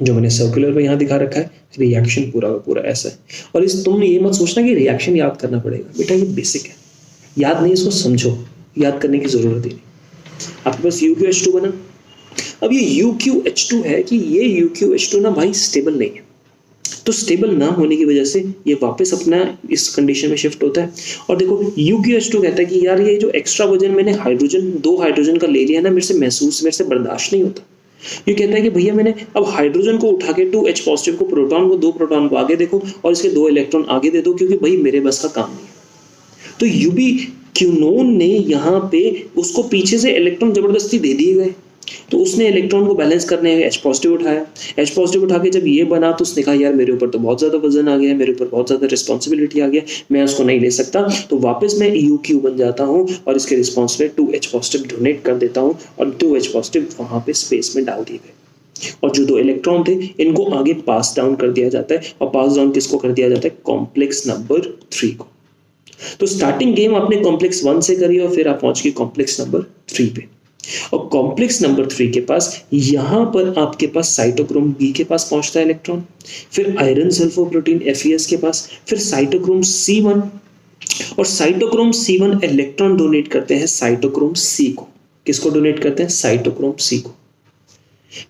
जो मैंने सर्कुलर पे यहाँ दिखा रखा है। रिएक्शन पूरा का पूरा ऐसा है। और तुमने ये मत सोचना कि रिएक्शन याद करना पड़ेगा, बेटा ये बेसिक है, याद नहीं, इसको समझो, याद करने की जरूरत ही नहीं। आपके पास UQH2 बना। अब ये UQH2 है कि ये UQH2 ना भाई स्टेबल नहीं है, तो स्टेबल ना होने की वजह से ये वापस अपना इस कंडीशन में शिफ्ट होता है। और देखो UQH2 कहता है कि यार ये जो एक्स्ट्रा वजन मैंने दो हाइड्रोजन का ले लिया ना, मेरे से बर्दाश्त नहीं होता। ये कहता है कि भैया मैंने अब हाइड्रोजन को उठा के 2H पॉजिटिव को, प्रोटॉन को, 2 प्रोटॉन को आगे देखो और इसके 2 इलेक्ट्रॉन आगे दे दो, क्योंकि भाई मेरे बस का काम नहीं है। तो यूबिक्विनोन ने यहाँ पे उसको पीछे से इलेक्ट्रॉन जबरदस्ती दे दिए गए, तो उसने इलेक्ट्रॉन को बैलेंस करने H पॉजिटिव उठाया। H पॉजिटिव उठा के जब ये बना तो उसने कहा यार मेरे ऊपर तो बहुत ज्यादा वजन आ गया, मेरे ऊपर बहुत ज्यादा रिस्पॉन्सिबिलिटी आ गया, मैं उसको नहीं ले सकता, तो वापस मैं UQ बन जाता हूँ और इसके रिस्पॉन्स में 2H पॉजिटिव डोनेट कर देता हूँ, और 2H पॉजिटिव वहां पे स्पेस में डाल दिए गए, और जो 2 इलेक्ट्रॉन थे इनको आगे पास डाउन कर दिया जाता है। और पास डाउन किसको कर दिया जाता है? कॉम्प्लेक्स नंबर 3 को। तो स्टार्टिंग गेम आपने कॉम्प्लेक्स 1 से करी और फिर आप पहुंच गए कॉम्प्लेक्स नंबर 3 पे। और कॉम्प्लेक्स नंबर 3 के पास यहां पर आपके पास साइटोक्रोम B के पास पहुंचता है इलेक्ट्रॉन, फिर आयरन सल्फर प्रोटीन FeS के पास, फिर साइटोक्रोम C1, और साइटोक्रोम C1 इलेक्ट्रॉन डोनेट करते हैं साइटोक्रोम C को। किसको डोनेट करते हैं? साइटोक्रोम C को।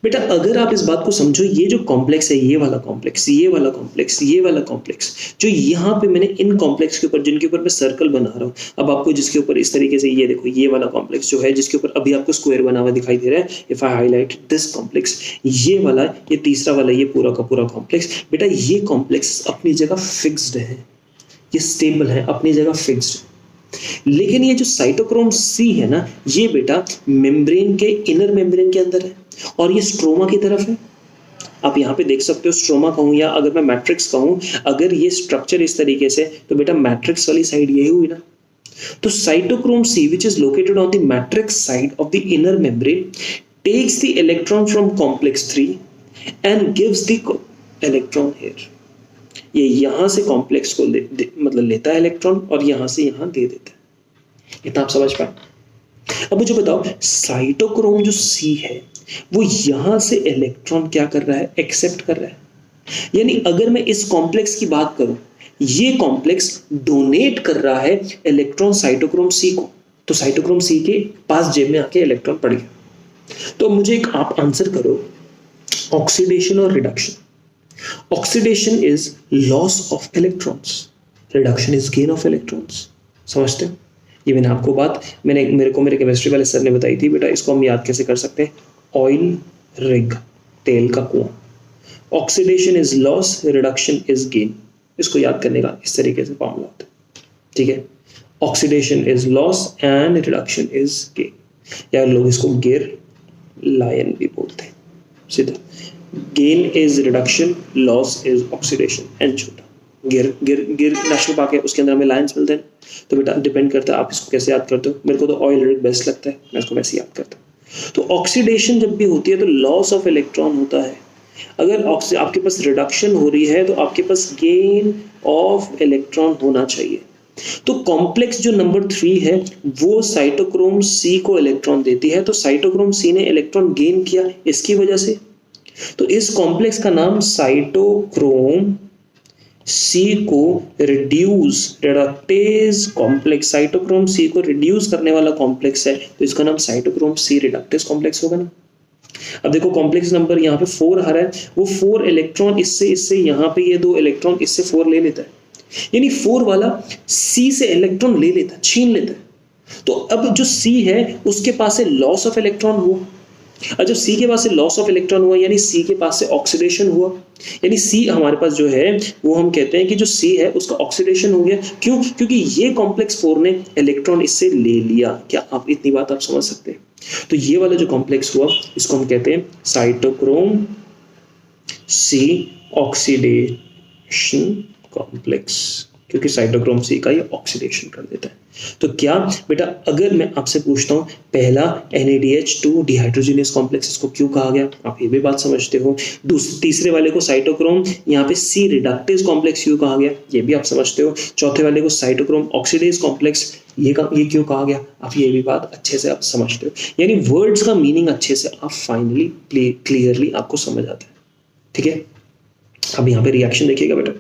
बेटा अगर आप इस बात को समझो, ये जो कॉम्प्लेक्स है, ये वाला कॉम्प्लेक्स, ये वाला कॉम्प्लेक्स, ये वाला कॉम्प्लेक्स, जो यहाँ पे मैंने इन कॉम्प्लेक्स के ऊपर, जिनके ऊपर मैं सर्कल बना रहा हूँ, अब आपको जिसके ऊपर इस तरीके से, ये देखो ये वाला कॉम्प्लेक्स जो है जिसके ऊपर अभी आपको स्क्वायर बना हुआ दिखाई दे रहा है, if I highlight this complex, ये वाला, ये तीसरा वाला, ये पूरा का पूरा कॉम्प्लेक्स, बेटा ये कॉम्प्लेक्स अपनी जगह फिक्स्ड है, ये स्टेबल है, अपनी जगह फिक्स्ड। लेकिन ये जो साइटोक्रोम C है ना, ये बेटा मेम्ब्रेन के, इनर मेम्ब्रेन के अंदर है, और ये स्ट्रोमा की तरफ है। आप यहाँ पे देख सकते हो, स्ट्रोमा कहूँ या अगर मैं मैट्रिक्स कहूँ, अगर ये स्ट्रक्चर इस तरीके से, तो बेटा मैट्रिक्स वाली साइड यही हुई ना। तो cytochrome C which is located on the matrix side of the inner membrane takes the electron from complex 3 and gives the electron here। ये यहाँ से कॉम्प्लेक्स को मतलब लेता है इलेक्ट्रॉन और यहाँ से यहाँ दे देता है। इतना आप समझ पाए? अब मुझे बताओ, साइटोक्रोम जो C है वो यहाँ से इलेक्ट्रॉन क्या कर रहा है? एक्सेप्ट कर रहा है। यानी अगर मैं इस कॉम्प्लेक्स की बात करूं, ये कॉम्प्लेक्स डोनेट कर रहा है इलेक्ट्रॉन साइटोक्रोम C को, तो साइटोक्रोम C के पास जेब में आके इलेक्ट्रॉन पड़ गया। तो मुझे एक आप आंसर करो, ऑक्सीडेशन और reduction. Oxidation is loss of electrons, reduction is gain of electrons. समझते हैं? ये मैंने आपको बात मेरे को मेरे केमिस्ट्री वाले सर ने बताई थी। बेटा इसको हम याद कैसे कर सकते हैं? ऑयल रिग, तेल का कुआं। Oxidation is loss, reduction is gain. इसको याद करने का इस तरीके से फॉर्मूला होता है, ठीक है? Oxidation is loss and reduction is gain, या लोग इसको गिर लायन भी बोलते हैं सीधा। Gain is reduction, loss is oxidation. And छोटा गिर नेशनल पार्क है, उसके अंदर हमें लायंस मिलते हैं। तो बेटा डिपेंड करता है आप इसको कैसे याद करते हो। मेरे को तो ऑयल रिग बेस्ट लगता है, मैं इसको वैसे याद करता हूँ। तो ऑक्सीडेशन जब भी होती है तो लॉस ऑफ इलेक्ट्रॉन होता है। अगर आपके पास रिडक्शन हो रही है तो आपके पास गेन ऑफ इलेक्ट्रॉन होना चाहिए। तो कॉम्प्लेक्स जो नंबर 3 है वो साइटोक्रोम C को इलेक्ट्रॉन देती है, तो साइटोक्रोम C ने इलेक्ट्रॉन गेन किया इसकी वजह से। तो इस कॉम्प्लेक्स का नाम साइटोक्रोम C को रिडक्टेज कॉम्प्लेक्स, साइटोक्रोम C को रिड्यूस करने वाला कॉम्प्लेक्स है, तो इसका नाम साइटोक्रोम C रिडक्टेज कॉम्प्लेक्स होगा ना। अब देखो कॉम्प्लेक्स नंबर यहाँ पे 4 आ रहा है, वो 4 इलेक्ट्रॉन इससे यहाँ पे ये 2 इलेक्ट्रॉन इससे 4 ले लेता है, यानी 4 वाला C से इलेक्ट्रॉन ले लेता है, छीन लेता है। तो अब जो C है उसके पास से लॉस ऑफ इलेक्ट्रॉन हुआ, और जब C के पास से लॉस ऑफ इलेक्ट्रॉन हुआ यानी C के पास से ऑक्सीडेशन हुआ, यानी C हमारे पास जो है वो हम कहते हैं कि जो C है उसका ऑक्सीडेशन हो गया। क्यों? क्योंकि ये कॉम्प्लेक्स 4 ने इलेक्ट्रॉन इससे ले लिया। क्या आप इतनी बात आप समझ सकते हैं? तो ये वाला जो कॉम्प्लेक्स हुआ इसको हम कहते हैं साइटोक्रोम C ऑक्सीडेशन कॉम्प्लेक्स, क्योंकि साइटोक्रोम C का ये ऑक्सीडेशन कर देता है। तो क्या बेटा अगर मैं आपसे पूछता हूँ पहला NADH2 डिहाइड्रोजनेस कॉम्प्लेक्स इसको क्यों कहा गया, आप ये भी बात समझते हो। तीसरे वाले को साइटोक्रोम यहाँ पे C रिडक्टेज कॉम्प्लेक्स क्यों कहा गया, ये भी आप समझते हो। चौथे वाले को साइटोक्रोम ऑक्सीडेज कॉम्प्लेक्स ये क्यों कहा गया, आप ये भी बात अच्छे से आप समझते हो। यानी वर्ड्स का मीनिंग अच्छे से आप फाइनली क्लियरली आपको समझ आता है। ठीक है, अब यहाँ पे रिएक्शन देखिएगा बेटा।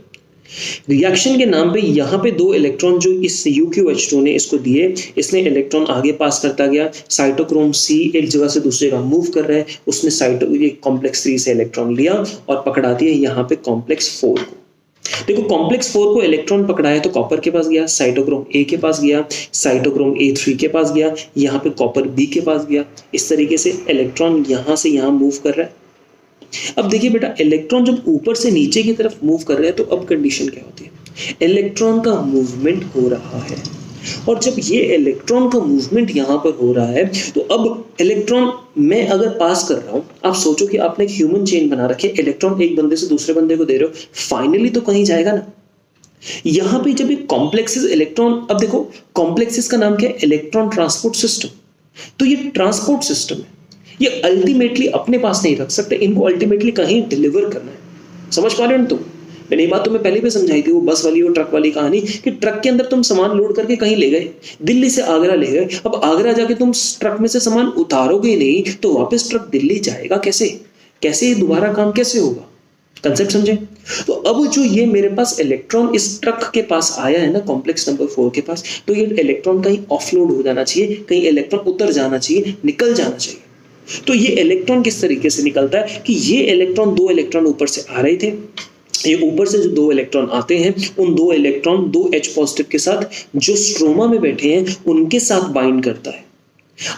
रिएक्शन के नाम पे यहाँ पे 2 इलेक्ट्रॉन जो इस UQH2 ने इसको दिए, इसने इलेक्ट्रॉन आगे पास करता गया। साइटोक्रोम C एक जगह से दूसरी जगह मूव कर रहा है, उसने ये कॉम्प्लेक्स 3 से इलेक्ट्रॉन लिया और पकड़ा दिया यहाँ पे कॉम्प्लेक्स 4 को। देखो कॉम्प्लेक्स 4 को इलेक्ट्रॉन पकड़ाया तो कॉपर के पास गया, साइटोक्रोम A के पास गया, साइटोक्रोम A3 के पास गया, यहाँ पे कॉपर B के पास गया। इस तरीके से इलेक्ट्रॉन यहाँ से यहाँ मूव कर रहा है। अब देखिए बेटा इलेक्ट्रॉन जब ऊपर से नीचे की तरफ मूव कर रहे हैं तो अब कंडीशन क्या होती है, इलेक्ट्रॉन का मूवमेंट हो रहा है। और जब ये इलेक्ट्रॉन का मूवमेंट यहाँ पर हो रहा है तो अब इलेक्ट्रॉन मैं अगर पास कर रहा हूँ, आप सोचो कि आपने एक ह्यूमन चेन बना रखी है, इलेक्ट्रॉन एक बंदे से दूसरे बंदे को दे रहे हो, फाइनली तो कहीं जाएगा ना। यहाँ पे जब ये कॉम्प्लेक्सेस इलेक्ट्रॉन, अब देखो कॉम्प्लेक्सेस का नाम क्या है, इलेक्ट्रॉन ट्रांसपोर्ट सिस्टम। तो ये ट्रांसपोर्ट सिस्टम है, ये अल्टीमेटली अपने पास नहीं रख सकते, इनको अल्टीमेटली कहीं डिलीवर करना है। समझ पा रहे हो तुम? मैंने ये बात तुम्हें पहले भी समझाई थी, वो बस वाली और ट्रक वाली कहानी, कि ट्रक के अंदर तुम सामान लोड करके कहीं ले गए, दिल्ली से आगरा ले गए। अब आगरा जाके तुम ट्रक में से सामान उतारोगे नहीं तो वापस ट्रक दिल्ली जाएगा कैसे? ये दोबारा काम कैसे होगा? कंसेप्ट समझे? तो अब जो ये मेरे पास इलेक्ट्रॉन इस ट्रक के पास आया है ना, कॉम्प्लेक्स नंबर 4 के पास, तो ये इलेक्ट्रॉन कहीं ऑफलोड हो जाना चाहिए, कहीं इलेक्ट्रॉन उतर जाना चाहिए, निकल जाना चाहिए। तो ये इलेक्ट्रॉन किस तरीके से निकलता है कि ये इलेक्ट्रॉन 2 इलेक्ट्रॉन ऊपर से आ रहे थे, ये ऊपर से जो 2 इलेक्ट्रॉन आते हैं उन 2 इलेक्ट्रॉन 2 H पॉजिटिव के साथ जो स्ट्रोमा में बैठे हैं उनके साथ बाइंड करता है।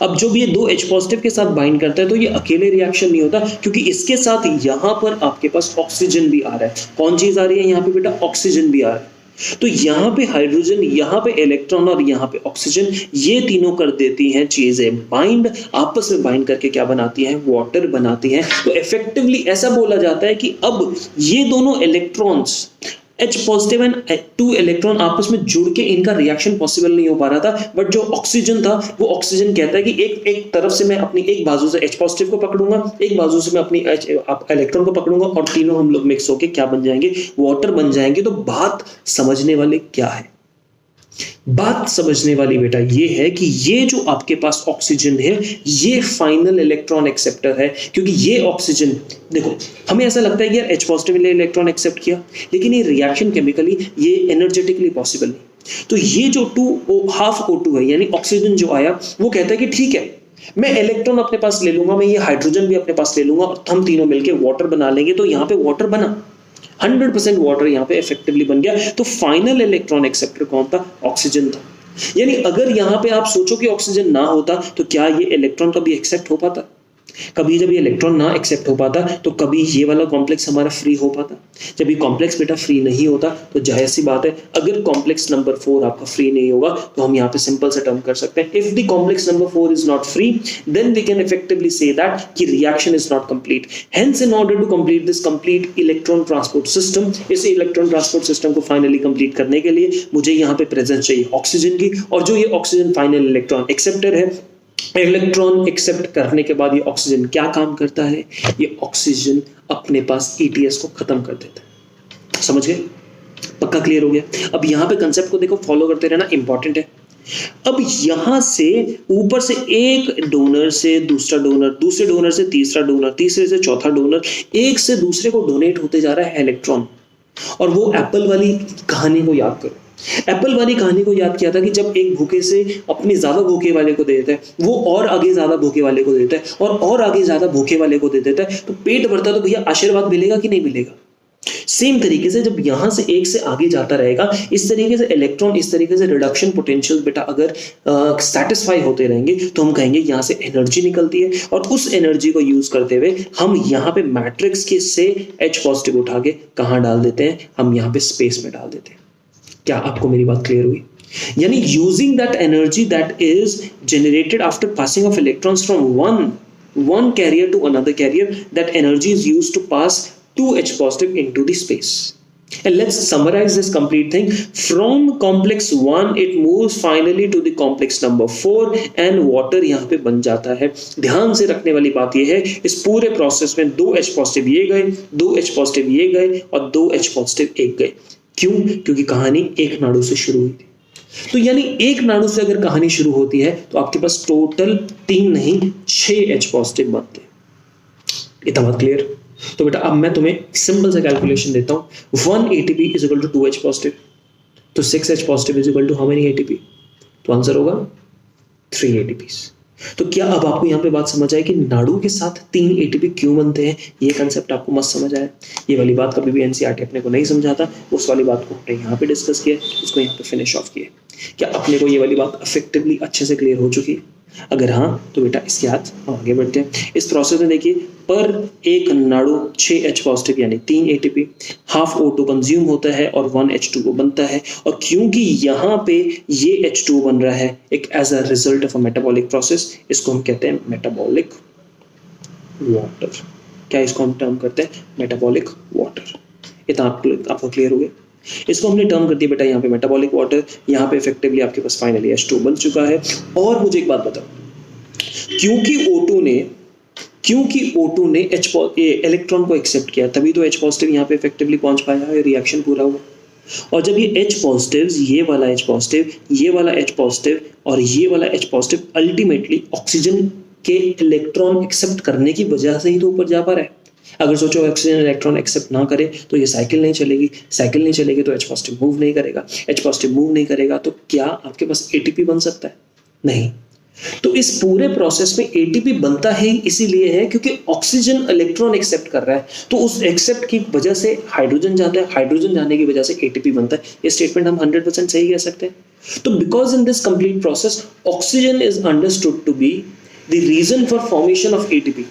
अब जब ये 2 H पॉजिटिव के साथ बाइंड करता है तो ये अकेले रिएक्शन नहीं होता, क्योंकि इसके साथ यहाँ पर आपके पास ऑक्सीजन भी आ रहा है। कौन चीज आ रही है यहाँ पे बेटा? ऑक्सीजन भी आ रहा है। तो यहाँ पे हाइड्रोजन, यहाँ पे इलेक्ट्रॉन और यहाँ पे ऑक्सीजन, ये तीनों कर देती हैं चीजें बाइंड, आपस में बाइंड करके क्या बनाती हैं? वाटर बनाती हैं। तो इफेक्टिवली ऐसा बोला जाता है कि अब ये दोनों electrons H positive and 2 electron आपस में जुड़ के इनका रिएक्शन पॉसिबल नहीं हो पा रहा था, बट जो ऑक्सीजन था वो ऑक्सीजन कहता है कि एक तरफ से मैं अपनी एक बाजू से H पॉजिटिव को पकड़ूंगा, एक बाजू से मैं अपनी इलेक्ट्रॉन को पकड़ूंगा और तीनों हम लोग मिक्स होके क्या बन जाएंगे? वाटर बन जाएंगे। तो बात समझने वाले क्या है? बात समझने वाली बेटा ये है कि ये जो आपके पास ऑक्सीजन है ये फाइनल इलेक्ट्रॉन एक्सेप्टर है, क्योंकि ये ऑक्सीजन, देखो हमें ऐसा लगता है कि यार H पॉजिटिव ने इलेक्ट्रॉन एक्सेप्ट किया, लेकिन ये रिएक्शन केमिकली ये एनर्जेटिकली पॉसिबल नहीं। तो ये जो हाफ O2 है यानी ऑक्सीजन जो आया वो कहता है कि ठीक है, मैं इलेक्ट्रॉन अपने पास ले लूंगा, मैं ये हाइड्रोजन भी अपने पास ले लूंगा और हम तीनों मिलकर वाटर बना लेंगे। तो यहाँ पे वाटर बना, 100% वाटर यहाँ पे इफेक्टिवली बन गया। तो फाइनल इलेक्ट्रॉन एक्सेप्टर कौन था? ऑक्सीजन था। यानी अगर यहाँ पे आप सोचो कि ऑक्सीजन ना होता तो क्या ये इलेक्ट्रॉन कभी एक्सेप्ट हो पाता? कभी जब ये इलेक्ट्रॉन ना एक्सेप्ट हो पाता तो कभी ये वाला कॉम्प्लेक्स हमारा फ्री हो पाता? जब ये कॉम्प्लेक्स बेटा फ्री नहीं होता तो जाहिर सी बात है, अगर कॉम्प्लेक्स नंबर 4 आपका फ्री नहीं होगा तो हम यहाँ पे सिंपल से टर्म कर सकते हैं, if the complex number 4 is not free then we can effectively say that कि reaction is not complete. Hence in order to complete this complete electron transport system, इस इलेक्ट्रॉन ट्रांसपोर्ट सिस्टम को finally complete करने के लिए मुझे यहाँ पे presence चाहिए ऑक्सीजन की, और जो ये ऑक्सीजन फाइनल इलेक्ट्रॉन एक्सेप्टर है, इलेक्ट्रॉन एक्सेप्ट करने के बाद ये ऑक्सीजन क्या काम करता है? ये ऑक्सीजन अपने पास ETS को खत्म कर देता है। समझ गए? पक्का क्लियर हो गया? अब यहाँ पे कंसेप्ट को देखो, फॉलो करते रहना, इंपॉर्टेंट है। अब यहां से ऊपर से एक डोनर से दूसरा डोनर, दूसरे डोनर से तीसरा डोनर, तीसरे से चौथा डोनर, एक से दूसरे को डोनेट होते जा रहा है इलेक्ट्रॉन। और वो एप्पल वाली कहानी को याद करो, एप्पल वाली कहानी को याद किया था कि जब एक भूखे से अपने ज्यादा भूखे वाले को दे देता है, वो और आगे ज्यादा भूखे वाले को देता है और आगे ज्यादा भूखे वाले को दे देता है, तो पेट भरता है, तो भैया आशीर्वाद मिलेगा कि नहीं मिलेगा? सेम तरीके से जब यहां से एक से आगे जाता रहेगा, इस तरीके से इलेक्ट्रॉन, इस तरीके से रिडक्शन पोटेंशियल बेटा अगर सेटिस्फाई होते रहेंगे तो हम कहेंगे यहां से एनर्जी निकलती है, और उस एनर्जी को यूज करते हुए हम यहाँ पे मैट्रिक्स के से H पॉजिटिव उठा के कहां डाल देते हैं? हम यहाँ पे स्पेस में डाल देते हैं। क्या आपको मेरी बात क्लियर हुई? यानी using that energy that is generated after passing of electrons from one carrier to another carrier, that energy is used to pass 2H positive into the space. And let's summarize this complete thing. From complex 1 it moves finally to the complex number 4 and water यहाँ पे बन जाता है। ध्यान से रखने वाली बात ये है, इस पूरे प्रोसेस में 2H पॉजिटिव ये गए, 2H पॉजिटिव ये गए और 2H पॉजिटिव एक गए। क्यों? क्योंकि कहानी एक नाड़ू से शुरू हुई थी। तो यानी एक नाड़ू से अगर कहानी शुरू होती है तो आपके पास टोटल 3 नहीं 6 H पॉजिटिव बनते हैं। इतना बात क्लियर? तो बेटा अब मैं तुम्हें सिंपल सा कैलकुलेशन देता हूं। 1 ATP is equal to 2H positive, तो 6H positive is equal to how many ATP? तो आंसर होगा 3 ATPs। तो क्या अब आपको यहाँ पे बात समझ आए कि नाड़ू के साथ 3 ATP क्यों बनते हैं? ये कंसेप्ट आपको मस्त समझ आया। ये वाली बात कभी भी एनसीईआरटी अपने को नहीं समझाता, उस वाली बात को हमने यहाँ पे डिस्कस किया, उसको यहाँ पे फिनिश ऑफ किया। क्या अपने को ये वाली बात इफेक्टिवली अच्छे से क्लियर हो चुकी है? अगर हाँ तो बेटा इसके आज हम आगे बढ़ते हैं। इस प्रोसेस में देखिए, पर एक नाड़ू 6H पॉजिटिव यानी 3 ATP, हाफ O2 कंज्यूम होता है और 1 H2O बनता है। और क्योंकि यहाँ पे ये H2O बन रहा है एक as a result of a metabolic process, इसको हम कहते हैं मेटाबॉलिक वाटर। क्या इसको हम टर्म करते हैं? Metabolic water. इतना आपको क्लियर हो गया? इसको हमने टर्म कर दिया बेटा यहाँ पे मेटाबॉलिक वाटर। यहाँ पे इफेक्टिवली आपके पास फाइनली H2 बन चुका है। और मुझे एक बात बताओ, क्योंकि O2 ने इलेक्ट्रॉन को एक्सेप्ट किया, तभी तो H पॉजिटिव यहाँ पे इफेक्टिवली पहुंच पाया है, रिएक्शन पूरा हुआ। और जब ये H पॉजिटिव, ये वाला H पॉजिटिव, ये वाला H पॉजिटिव और ये वाला H पॉजिटिव अल्टीमेटली ऑक्सीजन के इलेक्ट्रॉन एक्सेप्ट करने की वजह से ही तो ऊपर जा पा रहा है। अगर सोचो ऑक्सीजन इलेक्ट्रॉन एक्सेप्ट ना करे तो ये साइकिल नहीं चलेगी, साइकिल नहीं चलेगी तो H पॉजिटिव मूव नहीं करेगा, H पॉजिटिव मूव नहीं करेगा तो क्या आपके पास ATP बन सकता है? नहीं। तो इस पूरे प्रोसेस में ATP बनता है इसीलिए है क्योंकि ऑक्सीजन इलेक्ट्रॉन एक्सेप्ट कर रहा है, तो उस एक्सेप्ट की वजह से हाइड्रोजन जाता है, हाइड्रोजन जाने की वजह से ATP बनता है। ये स्टेटमेंट हम 100% सही कह सकते हैं। तो because in this complete process oxygen is understood to be the reason for formation of ATP.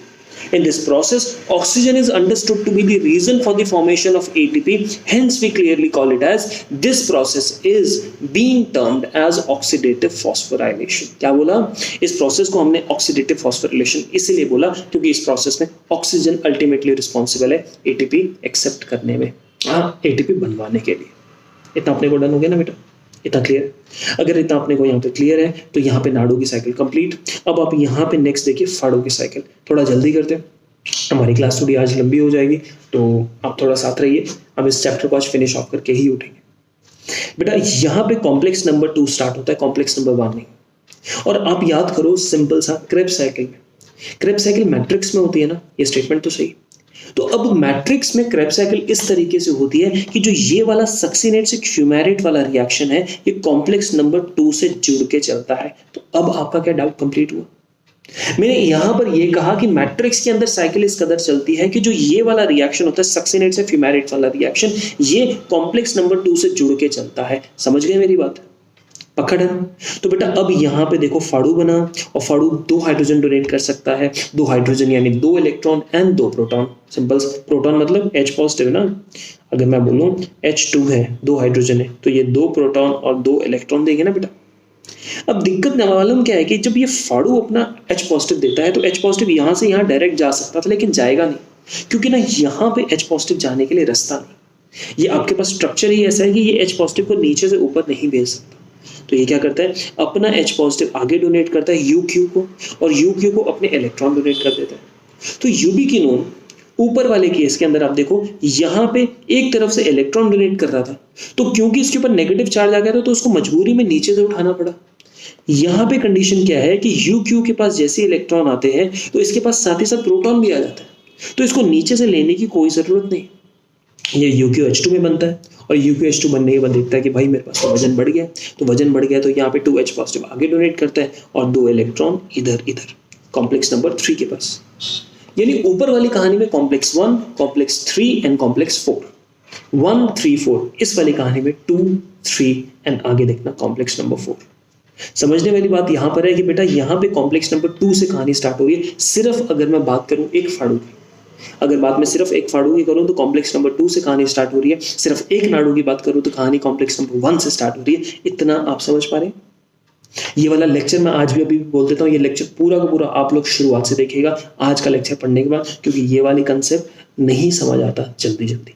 In this process, oxygen is understood to be the reason for the formation of ATP. Hence, we clearly call it as this process is being termed as oxidative phosphorylation. क्या बोला? इस process को हमने oxidative phosphorylation इसीलिए बोला क्योंकि इस process में ऑक्सीजन अल्टीमेटली रिस्पॉन्सिबल है ATP एक्सेप्ट करने में, ATP बनवाने के लिए। इतना अपने को डन हो गया ना बेटा? इतना क्लियर? अगर इतना अपने को यहाँ पे क्लियर है तो यहाँ पे नाड़ू की साइकिल कंप्लीट। अब आप यहाँ पे नेक्स्ट देखिए फाड़ू की साइकिल। थोड़ा जल्दी करते हैं, हमारी क्लास थोड़ी आज लंबी हो जाएगी, तो आप थोड़ा साथ रहिए। अब इस चैप्टर को आज फिनिश ऑफ करके ही उठेंगे। बेटा यहाँ पे कॉम्प्लेक्स नंबर 2 स्टार्ट होता है, कॉम्प्लेक्स नंबर 1 नहीं। और आप याद करो सिंपल सा क्रेब्स साइकिल में, क्रेब्स साइकिल मैट्रिक्स में होती है ना, ये स्टेटमेंट तो सही। तो अब मैट्रिक्स में क्रेब्स साइकिल इस तरीके से होती है कि जो ये वाला सक्सीनेट से फ्यूमेरेट वाला रिएक्शन है ये कॉम्प्लेक्स नंबर 2 से जुड़ के चलता है। तो अब आपका क्या डाउट कंप्लीट हुआ? मैंने यहां पर ये कहा कि मैट्रिक्स के अंदर साइकिल इस कदर चलती है कि जो ये वाला रिएक्शन होता है सक्सीनेट से फ्यूमेरेट वाला रिएक्शन, ये कॉम्प्लेक्स नंबर 2 से जुड़ के चलता है। समझ गए मेरी बात? पकड़ है? तो बेटा अब यहाँ पे देखो फाड़ू बना, और फाड़ू 2 हाइड्रोजन डोनेट कर सकता है। 2 हाइड्रोजन यानी 2 electron and 2 proton. Simple, proton मतलब H पॉजिटिव ना। अगर मैं बोलूं H2 है, 2 हाइड्रोजन है, तो ये 2 प्रोटॉन और 2 इलेक्ट्रॉन देंगे ना बेटा। अब दिक्कत मालूम क्या है कि जब ये फाड़ू अपना H पॉजिटिव देता है तो H पॉजिटिव यहाँ से यहाँ डायरेक्ट जा सकता था, लेकिन जाएगा नहीं, क्योंकि ना यहाँ पे H पॉजिटिव जाने के लिए रास्ता नहीं। ये आपके पास स्ट्रक्चर ही ऐसा है कि ये H पॉजिटिव को नीचे से ऊपर नहीं भेज सकता। तो ये क्या करता है, अपना H पॉजिटिव आगे डोनेट करता है UQ को, और UQ को अपने इलेक्ट्रॉन डोनेट कर देता है। तो यूबिक्विनोन ऊपर वाले केस के अंदर आप देखो यहाँ पे एक तरफ से इलेक्ट्रॉन डोनेट कर रहा था, तो क्योंकि इसके ऊपर नेगेटिव चार्ज आ गया था तो उसको मजबूरी में नीचे से उठाना पड़ा। यहाँ पे कंडीशन क्या है कि UQ के पास जैसे इलेक्ट्रॉन आते हैं तो इसके पास साथ ही साथ प्रोटॉन भी आ जाता है, तो इसको नीचे से लेने की कोई जरूरत नहीं। ये UqH2 में बनता है और UqH2 बनने के बाद देखता है कि भाई मेरे पास तो वजन बढ़ गया, तो वजन बढ़ गया तो यहाँ पे 2H पॉजिटिव आगे डोनेट करता है और 2 इलेक्ट्रॉन इधर कॉम्प्लेक्स नंबर 3 के पास। यानी ऊपर वाली कहानी में कॉम्प्लेक्स 1, कॉम्प्लेक्स 3 एंड कॉम्प्लेक्स 4, 1, 3, 4। इस वाली कहानी में 2, 3 एंड आगे देखना कॉम्प्लेक्स नंबर 4। समझने वाली बात यहाँ पर है कि बेटा यहाँ पे कॉम्प्लेक्स नंबर 2 से कहानी स्टार्ट हो रही है। सिर्फ अगर मैं बात करूँ एक फाड़ू की, अगर बात में सिर्फ एक फाड़ू की करूँ तो कॉम्प्लेक्स नंबर 2 से कहानी स्टार्ट हो रही है। सिर्फ एक नाड़ू की बात करूँ तो कहानी कॉम्प्लेक्स नंबर 1 से स्टार्ट हो रही है। इतना आप समझ पा रहे हैं? ये वाला लेक्चर मैं आज भी अभी बोल देता हूँ, ये लेक्चर पूरा का पूरा आप लोग शुरुआत से देखिएगा आज का लेक्चर पढ़ने के बाद, क्योंकि ये वाली कंसेप्ट नहीं समझ आता जल्दी जल्दी।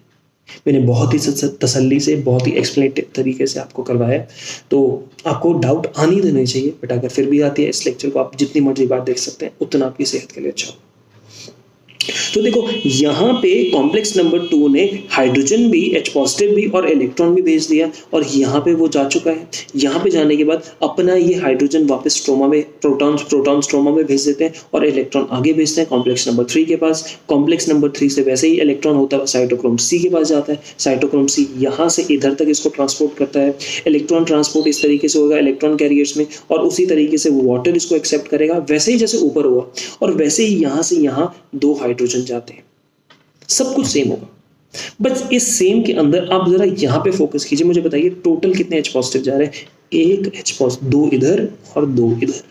मैंने बहुत ही तसल्ली से, बहुत ही एक्सप्लेनेटिव तरीके से आपको करवाया, तो आपको डाउट आनी देनी चाहिए। बट अगर फिर भी आती है, इस लेक्चर को आप जितनी मर्जी बार देख सकते हैं, उतना आपकी सेहत के लिए अच्छा हो। तो देखो यहाँ पे कॉम्प्लेक्स नंबर 2 ने हाइड्रोजन भी, H पॉजिटिव भी और इलेक्ट्रॉन भी भेज दिया और यहाँ पे वो जा चुका है। यहाँ पे जाने के बाद अपना ये हाइड्रोजन वापस स्ट्रोमा में, प्रोटॉन स्ट्रोमा में भेज देते हैं और इलेक्ट्रॉन आगे भेजते हैं कॉम्प्लेक्स नंबर 3 के पास। कॉम्प्लेक्स नंबर 3 से वैसे ही इलेक्ट्रॉन होता है साइटोक्रोम C के पास जाता है। साइटोक्रोम C यहाँ से इधर तक इसको ट्रांसपोर्ट करता है। इलेक्ट्रॉन ट्रांसपोर्ट इस तरीके से होगा इलेक्ट्रॉन कैरियर्स में, और उसी तरीके से वाटर इसको एक्सेप्ट करेगा, वैसे ही जैसे ऊपर हुआ, और वैसे ही यहाँ से यहाँ 2 हाइड्रोजन जाते हैं। सब कुछ सेम होगा, बस इस सेम के अंदर आप जरा यहाँ पे फोकस कीजिए। मुझे बताइए टोटल कितने H पॉजिटिव जा रहे हैं? 1 H पॉजिटिव, 2 इधर और 2 इधर,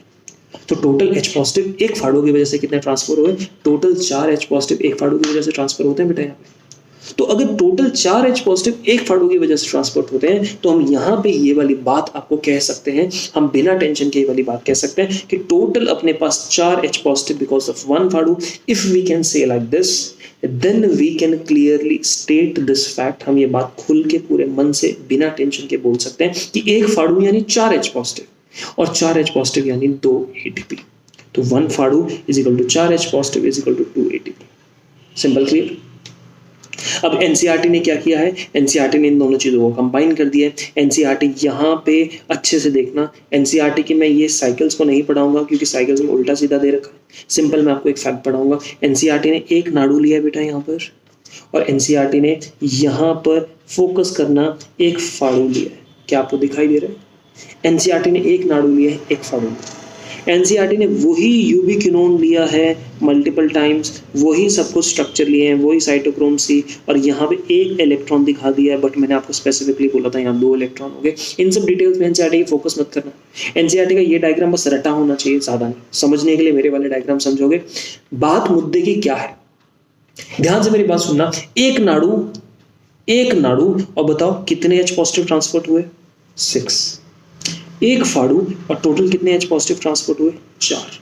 तो टोटल H पॉजिटिव एक फाड़ों की वजह से कितने ट्रांसफर हुए? टोटल 4 H पॉजिटिव एक फाड़ों की वजह से ट्रांसफर होते हैं बेटा यहाँ पे। तो अगर टोटल 4 H पॉजिटिव एक फाड़ों की वजह से ट्रांसपोर्ट होते हैं, तो हम यहाँ पे ये वाली बात आपको कह सकते हैं, हम बिना टेंशन के ये वाली बात कह सकते हैं कि टोटल अपने पास 4 H पॉजिटिव बिकॉज ऑफ 1 फाड़ू। If we can say like this, then we can clearly state this fact। हम ये बात खुल के पूरे मन से बिना टेंशन के बोल सकते हैं कि एक फाड़ू यानी 4 H पॉजिटिव और 4 H पॉजिटिव यानी 2 ATP। तो 1 फाड़ू is equal to 4 H positive is equal to 2 ATP। Simple, clear? अब एनसीईआरटी ने क्या किया है? एनसीईआरटी ने इन दोनों चीजों को कंबाइन कर दिया है। एनसीईआरटी यहाँ पे अच्छे से देखना, एनसीईआरटी की मैं ये साइकिल्स को नहीं पढ़ाऊंगा क्योंकि साइकिल्स में उल्टा सीधा दे रखा है। सिंपल मैं आपको एक फैक्ट पढ़ाऊंगा। एनसीईआरटी ने एक नाड़ू लिया है बेटा यहाँ पर, और एनसीईआरटी ने यहाँ पर फोकस करना एक फाड़ू लिया है। क्या आपको दिखाई दे रहा है? एनसीईआरटी ने एक नाड़ू लिया है, एक फाड़ू। एनसीईआरटी ने वही यूबिक्विनोन लिया है मल्टीपल टाइम्स, वही सब कुछ स्ट्रक्चर लिए हैं, वही साइटोक्रोम C, और यहाँ पे एक इलेक्ट्रॉन दिखा दिया है, बट मैंने आपको स्पेसिफिकली बोला था यहाँ 2 इलेक्ट्रॉन हो गए। इन सब डिटेल्स में एनसीईआरटी की फोकस मत करना। एनसीईआरटी का ये डायग्राम बस रटा होना चाहिए, ज्यादा नहीं। समझने के लिए मेरे वाले डायग्राम समझोगे। बात मुद्दे की क्या है, ध्यान से मेरी बात सुनना। एक नाड़ू और बताओ कितने H पॉजिटिव ट्रांसपोर्ट हुए? 6। एक फाड़ू और टोटल कितने H पॉजिटिव ट्रांसपोर्ट हुए? 4।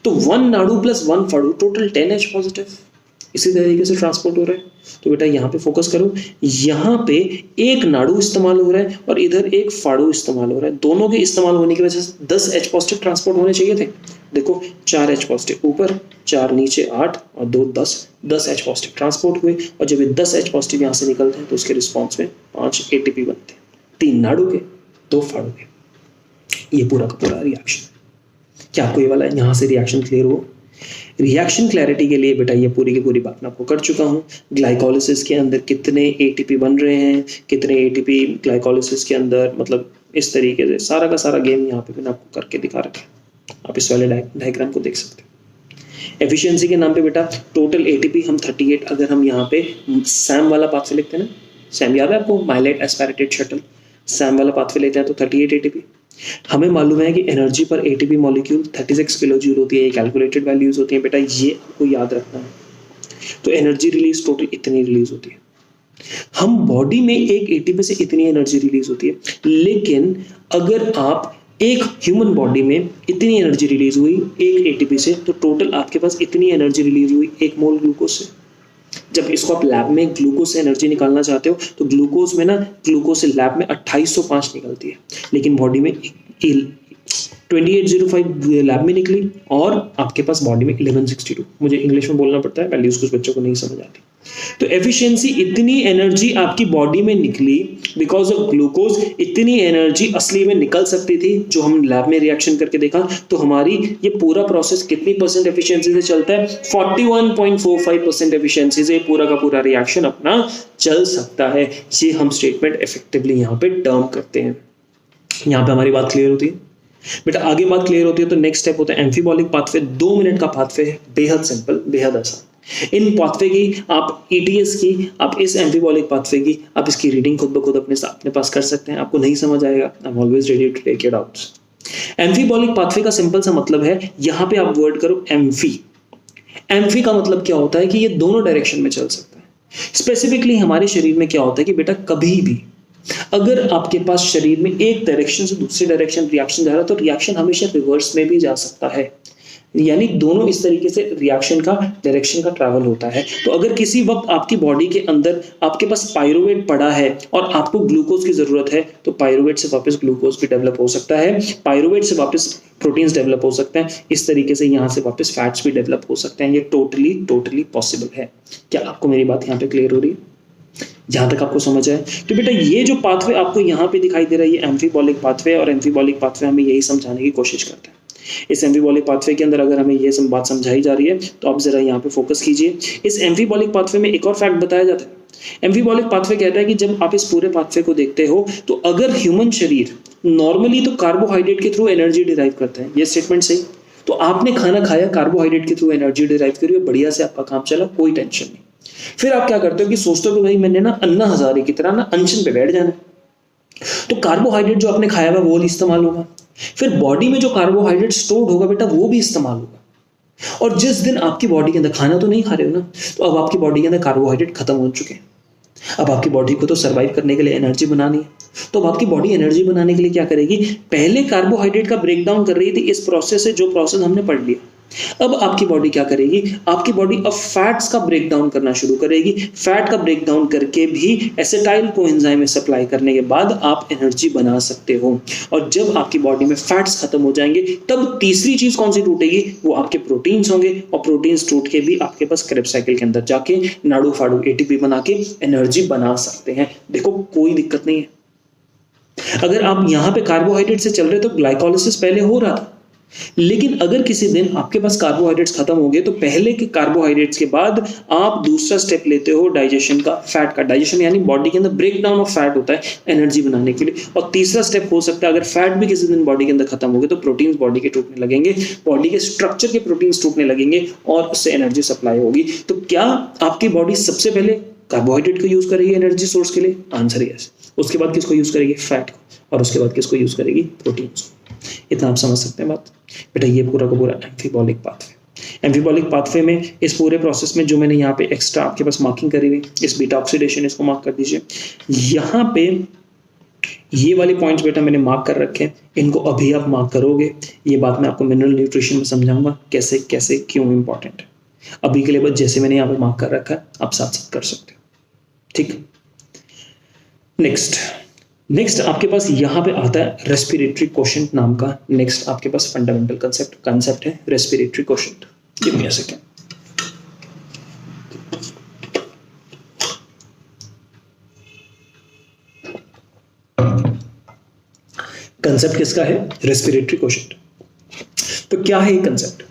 तो 1 नाड़ू प्लस 1 फाड़ू टोटल 10 H पॉजिटिव इसी तरीके से ट्रांसपोर्ट हो रहा है। तो बेटा यहाँ पे फोकस करो, यहाँ पे एक नाड़ू इस्तेमाल हो रहा है और इधर एक फाड़ू इस्तेमाल हो रहा है। दोनों के इस्तेमाल होने की वजह से 10 H पॉजिटिव ट्रांसपोर्ट होने चाहिए थे। देखो 4 H पॉजिटिव ऊपर, 4 नीचे, 8 और 2 10 H पॉजिटिव ट्रांसपोर्ट हुए। और जब ये 10 H पॉजिटिव यहाँ से निकलते हैं तो उसके रिस्पॉन्स में 5 ATP बनते हैं, 3 नाड़ू के, 2 फाड़ू के। ये पूरा का पूरा रिएक्शन। क्या आपको ये वाला यहाँ से रिएक्शन क्लियर हो? रिएक्शन क्लैरिटी के लिए बेटा ये पूरी की पूरी बात मैं आपको कर चुका हूँ। ग्लाइकोलिसिस के अंदर कितने ATP बन रहे हैं, कितने ATP ग्लाइकोलिसिस के अंदर, मतलब इस तरीके से सारा का सारा गेम यहाँ पे मैंने आपको करके दिखा रखा है। आप इस वाले डायग्राम को देख सकते हैं। एफिशिएंसी के नाम पे बेटा टोटल ATP हम 38, अगर हम यहाँ पे सैम वाला पाथवे लिखते हैं ना, सैम याद है आपको, माइलेट एस्पारेटेड शटल, सैम वाला पाथवे लेते हैं तो 38 ATP। हमें मालूम है कि एनर्जी पर ATP मॉलिक्यूल 36 किलो जूल होती है। ये कैलकुलेटेड वैल्यूज होती हैं बेटा, ये आपको याद रखना है। तो एनर्जी रिलीज टोटल इतनी रिलीज होती है। हम बॉडी में एक ATP से इतनी एनर्जी रिलीज होती है, लेकिन अगर आप एक ह्यूमन बॉडी में इतनी एनर्जी रिलीज हुई एक ATP से, तो टोटल आपके पास इतनी एनर्जी रिलीज हुई 1 मोल ग्लूकोज से। जब इसको आप लैब में ग्लूकोज से एनर्जी निकालना चाहते हो तो ग्लूकोज में ना, ग्लूकोज से लैब में 2805 निकलती है, लेकिन बॉडी में 2805 लैब में निकली और आपके पास बॉडी में 1162। मुझे इंग्लिश में बोलना पड़ता है, वैल्यूज कुछ बच्चों को नहीं समझ आती। तो एफिशिएंसी, इतनी एनर्जी आपकी बॉडी में निकली बिकॉज ऑफ ग्लूकोज। इतनी एनर्जी असली में निकल सकती थी जो हम लैब में रिएक्शन करके देखा। तो हमारी ये पूरा प्रोसेस कितनी परसेंट एफिशिएंसी से चलता है? 41.45% एफिशिएंसी से पूरा का पूरा रिएक्शन अपना चल सकता है। ये हम स्टेटमेंट इफेक्टिवली यहाँ पे टर्म करते हैं। यहाँ पे हमारी बात क्लियर होती है बेटा। आगे बात क्लियर होती है तो नेक्स्ट स्टेप होता है एम्फीबॉलिक पाथवे। 2 मिनट का पाथवे है, बेहद सिंपल, बेहद आसान। इन पाथवे की आप ईटीएस की, आप इस एम्फीबॉलिक पाथवे की आप इसकी रीडिंग खुद ब खुद अपने पास कर सकते हैं। आपको नहीं समझ आएगा, I am always ready to take your doubts. Amphibolic pathway का सिंपल सा मतलब है, यहां पे आप वर्ड करो एम्फी। एम्फी का मतलब क्या होता है कि ये दोनों डायरेक्शन में चल सकता है। स्पेसिफिकली हमारे शरीर में क्या होता है कि बेटा कभी भी अगर आपके पास शरीर में एक डायरेक्शन से दूसरी डायरेक्शन रिएक्शन जा रहा है तो रिएक्शन हमेशा रिवर्स में भी जा सकता है। यानी दोनों इस तरीके से रिएक्शन का डायरेक्शन का ट्रैवल होता है। तो अगर किसी वक्त आपकी बॉडी के अंदर आपके पास पायरुवेट पड़ा है और आपको ग्लूकोज की जरूरत है तो पायरुवेट से वापस ग्लूकोज भी डेवलप हो सकता है, पायरुवेट से वापस प्रोटीन्स डेवलप हो सकते हैं, इस तरीके से यहाँ से वापस फैट्स भी डेवलप हो सकते हैं। ये टोटली पॉसिबल है। क्या आपको मेरी बात यहाँ पे क्लियर हो रही है? जहां तक आपको समझ आए तो बेटा ये जो पाथवे आपको यहाँ पे दिखाई दे रहा है ये एम्फीबॉलिक पाथवे, और एम्फीबॉलिक पाथवे हमें यही समझाने की कोशिश करते हैं। इस एम्फीबॉलिक पाथवे के अंदर अगर हमें ये बात समझाई जा रही है तो आप जरा यहाँ पे फोकस कीजिए। इस एम्फीबॉलिक पाथवे में एक और फैक्ट बताया जाता है। एम्फीबॉलिक पाथवे कहता है कि जब आप इस पूरे पाथवे को देखते हो तो अगर ह्यूमन शरीर नॉर्मली तो कार्बोहाइड्रेट के थ्रू एनर्जी डिराइव करता है, ये स्टेटमेंट सही। तो आपने खाना खाया, कार्बोहाइड्रेट के थ्रू एनर्जी डिराइव करी और बढ़िया से आपका काम चला, कोई टेंशन नहीं। फिर आप क्या करते हो कि सोचते हो कि भाई मैंने ना अन्ना हजारे की तरह ना अनशन पे बैठ जाना, तो कार्बोहाइड्रेट जो आपने खाया हुआ वो इस्तेमाल होगा, फिर बॉडी में जो कार्बोहाइड्रेट स्टोर्ड होगा बेटा वो भी इस्तेमाल होगा। और जिस दिन आपकी बॉडी के अंदर, खाना तो नहीं खा रहे हो ना, तो अब आपकी बॉडी के अंदर कार्बोहाइड्रेट खत्म हो चुके हैं। अब आपकी बॉडी को तो सर्वाइव करने के लिए एनर्जी बनानी है, तो अब आपकी बॉडी एनर्जी बनाने के लिए क्या करेगी? पहले कार्बोहाइड्रेट का ब्रेकडाउन कर रही थी इस प्रोसेस से, जो प्रोसेस हमने पढ़ लिया। अब आपकी बॉडी क्या करेगी? आपकी बॉडी अब फैट्स का ब्रेकडाउन करना शुरू करेगी। फैट का ब्रेकडाउन करके भी एसिटाइल कोएंजाइम में सप्लाई करने के बाद आप एनर्जी बना सकते हो। और जब आपकी बॉडी में फैट्स खत्म हो जाएंगे तब तीसरी चीज कौन सी टूटेगी? वो आपके प्रोटीन्स होंगे, और प्रोटीन्स टूट के भी आपके पास क्रेब साइकिल के अंदर जाके नाड़ू फाड़ू एटीपी बना के एनर्जी बना सकते हैं। देखो कोई दिक्कत नहीं है। अगर आप यहाँ पे कार्बोहाइड्रेट से चल रहे तो ग्लाइकोलाइसिस पहले हो रहा था, लेकिन अगर किसी दिन आपके पास कार्बोहाइड्रेट्स खत्म हो गए तो पहले के कार्बोहाइड्रेट्स के बाद आप दूसरा स्टेप लेते हो डाइजेशन का, फैट का। डाइजेशन यानी बॉडी के अंदर ब्रेकडाउन ऑफ फैट होता है एनर्जी बनाने के लिए। और तीसरा स्टेप हो सकता है अगर फैट भी किसी दिन बॉडी के अंदर खत्म हो गए तो प्रोटीन्स बॉडी के टूटने लगेंगे, बॉडी के स्ट्रक्चर के प्रोटीन्स टूटने लगेंगे और उससे एनर्जी सप्लाई होगी। तो क्या आपकी बॉडी सबसे पहले कार्बोहाइड्रेट को यूज करेगी एनर्जी सोर्स के लिए? Answer yes. उसके बाद किसको यूज करेगी? फैट को। और उसके बाद किसको यूज करेगी? प्रोटीन्स को। इतना आप समझ सकते हैं बात बेटा। ये पूरा का पूरा एम्फीबॉलिक पाथवे। एम्फीबॉलिक पाथवे में इस पूरे प्रोसेस में जो मैंने यहाँ पे एक्स्ट्रा आपके पास मार्किंग करी हुई, इस बीटा ऑक्सीडेशन, इसको मार्क कर दीजिए। यहाँ पे ये वाले पॉइंट्स बेटा मैंने मार्क कर रखे हैं, इनको अभी आप मार्क करोगे। ये बात मैं आपको मिनरल न्यूट्रिशन में समझाऊंगा कैसे कैसे क्यों इंपॉर्टेंट है। अभी के लिए बस जैसे मैंने यहाँ पे मार्क कर रखा है आप साथ साथ कर सकते हो, ठीक। नेक्स्ट आपके पास यहाँ पे आता है रेस्पिरेटरी क्वोशंट नाम का नेक्स्ट आपके पास फंडामेंटल कंसेप्ट है respiratory quotient. Give me a second. Concept किसका है? Respiratory quotient. तो क्या है ये कंसेप्ट?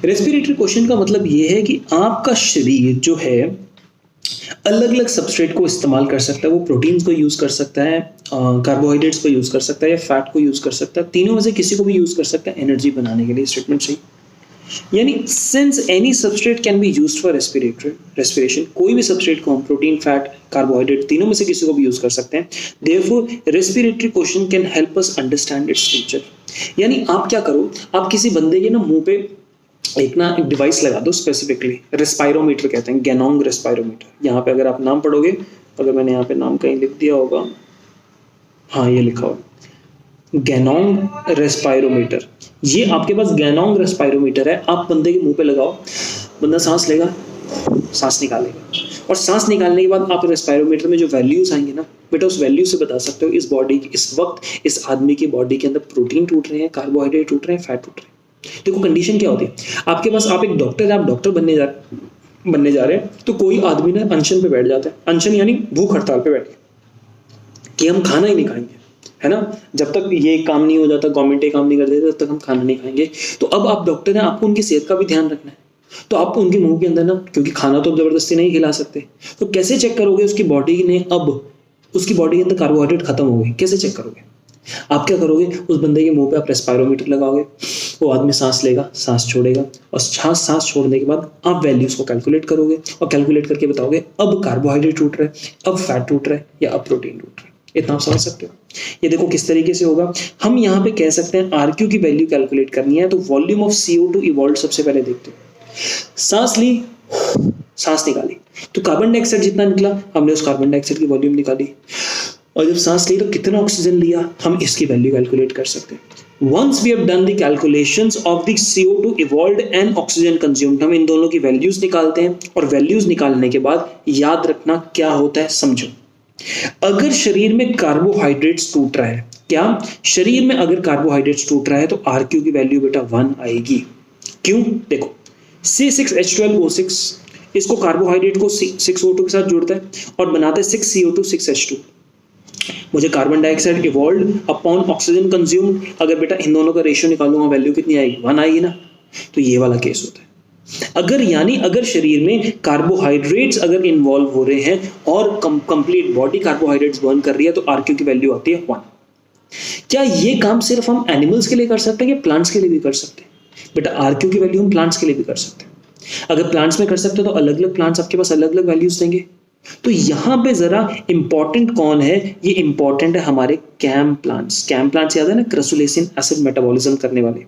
रेस्पिरेटरी क्वोशंट का मतलब ये है कि आपका शरीर जो है अलग अलग सबस्ट्रेट को इस्तेमाल कर सकता है। वो प्रोटीन्स को यूज कर सकता है, कार्बोहाइड्रेट्स को यूज कर सकता है या फैट को यूज कर सकता है। तीनों में से किसी को भी यूज कर सकता है एनर्जी बनाने के लिए। स्टेटमेंट सही। यानी since any substrate can be used for respiration, कोई भी सबस्ट्रेट को हम प्रोटीन, फैट, कार्बोहाइड्रेट तीनों में से किसी को भी यूज कर सकते हैं। Therefore respiratory quotient can help us understand it's nature. यानी आप क्या करो, आप किसी बंदे के ना मुंह पे एक डिवाइस लगा दो, स्पेसिफिकली रेस्पायरोमीटर कहते हैं, गैनोंग रेस्पायरोमीटर। यहाँ पे अगर आप नाम पढ़ोगे, अगर मैंने यहाँ पे नाम कहीं लिख दिया होगा, हाँ ये लिखा हुआ गैनोंग रेस्पायरोमीटर। ये आपके पास गैनोंग रेस्पायरोमीटर है, आप बंदे के मुंह पे लगाओ, बंदा सांस लेगा, सांस निकालेगा, और सांस निकालने के बाद आप रेस्पायरोमीटर में जो वैल्यूज आएंगे ना बेटा उस वैल्यू से बता सकते हो इस बॉडी इस वक्त इस आदमी की बॉडी के अंदर प्रोटीन टूट रहे हैं, कार्बोहाइड्रेट टूट रहे हैं, फैट टूट रहे हैं। देखो कंडीशन क्या होती है, आपके पास आप एक डॉक्टर है, आप डॉक्टर बनने जा रहे हैं, तो कोई आदमी ना अनशन पे बैठ जाता है, अनशन यानी भूख हड़ताल पे बैठ गया कि हम खाना ही नहीं खाएंगे, है ना, जब तक ये काम नहीं हो जाता, गवर्नमेंट ये काम नहीं कर देती, तब तक हम खाना नहीं खाएंगे। तो अब आप डॉक्टर हैं, आपको उनकी सेहत का भी ध्यान रखना है, तो आप उनके मुंह के अंदर ना, क्योंकि खाना तो जबरदस्ती नहीं खिला सकते, तो कैसे चेक करोगे उसकी बॉडी ने अब उसकी बॉडी के अंदर कार्बोहाइड्रेट खत्म हो गए, कैसे चेक करोगे? आप क्या करोगे, उस बंदे के मुंह पे आप रेस्पायरोमीटर लगाओगे, वो आदमी सांस लेगा, सांस छोड़ेगा, और सांस छोड़ने के बाद आप वैल्यूज को कैलकुलेट करोगे और कैलकुलेट करके बताओगे अब कार्बोहाइड्रेट टूट रहा है, अब फैट टूट रहा है, या अब प्रोटीन टूट रहा है। इतना आप समझ सकते हो। ये देखो किस तरीके से होगा, हम यहाँ पे कह सकते हैं आरक्यू की वैल्यू कैलकुलेट करनी है, तो वॉल्यूम ऑफ CO2 इवॉल्व सबसे पहले देखते हैं। सांस ली, सांस निकाली, तो कार्बन डाइऑक्साइड जितना निकला हमने उस कार्बन डाइऑक्साइड की वॉल्यूम निकाली, और जब सांस ली तो कितना ऑक्सीजन लिया, हम इसकी वैल्यू कैलकुलेट कर सकते हैं। Once we have done the calculations of the CO2 evolved and oxygen consumed, हम इन दोनों की वैल्यूज निकालते हैं, और वैल्यूज निकालने के बाद याद रखना क्या होता है, समझो। अगर शरीर में कार्बोहाइड्रेट्स टूट रहा है, क्या शरीर में अगर कार्बोहाइड्रेट्स टूट रहा है तो RQ की वैल्यू बेटा 1 आएगी। क्यों? देखो C6H12O6 इसको कार्बोहाइड्रेट को 6O2 के साथ जोड़ता है और बनाता है 6CO2 6H2। मुझे carbon dioxide evolved upon oxygen consumed, अगर बेटा इन दोनों का रेशियो निकालूंगा वैल्यू कितनी आएगी, 1 आएगी ना। तो ये वाला केस होता है। अगर यानी अगर शरीर में कार्बोहाइड्रेट्स अगर इन्वॉल्व हो रहे हैं और कंप्लीट बॉडी कार्बोहाइड्रेट्स बर्न कर रही है तो RQ की वैल्यू आती है 1। क्या ये काम सिर्फ हम एनिमल्स के लिए कर सकते हैं कि प्लांट्स के लिए भी कर सकते हैं? बेटा RQ की वैल्यू हम प्लांट्स के लिए भी कर सकते हैं। अगर प्लांट्स में कर सकते हो तो अलग अलग प्लांट्स आपके पास अलग अलग वैल्यूज देंगे। तो यहाँ पे जरा इंपॉर्टेंट कौन है, ये इंपॉर्टेंट है हमारे कैम प्लांट्स। कैम प्लांट्स याद है ना, क्रसुलेसिन एसिड मेटाबॉलिज्म करने वाले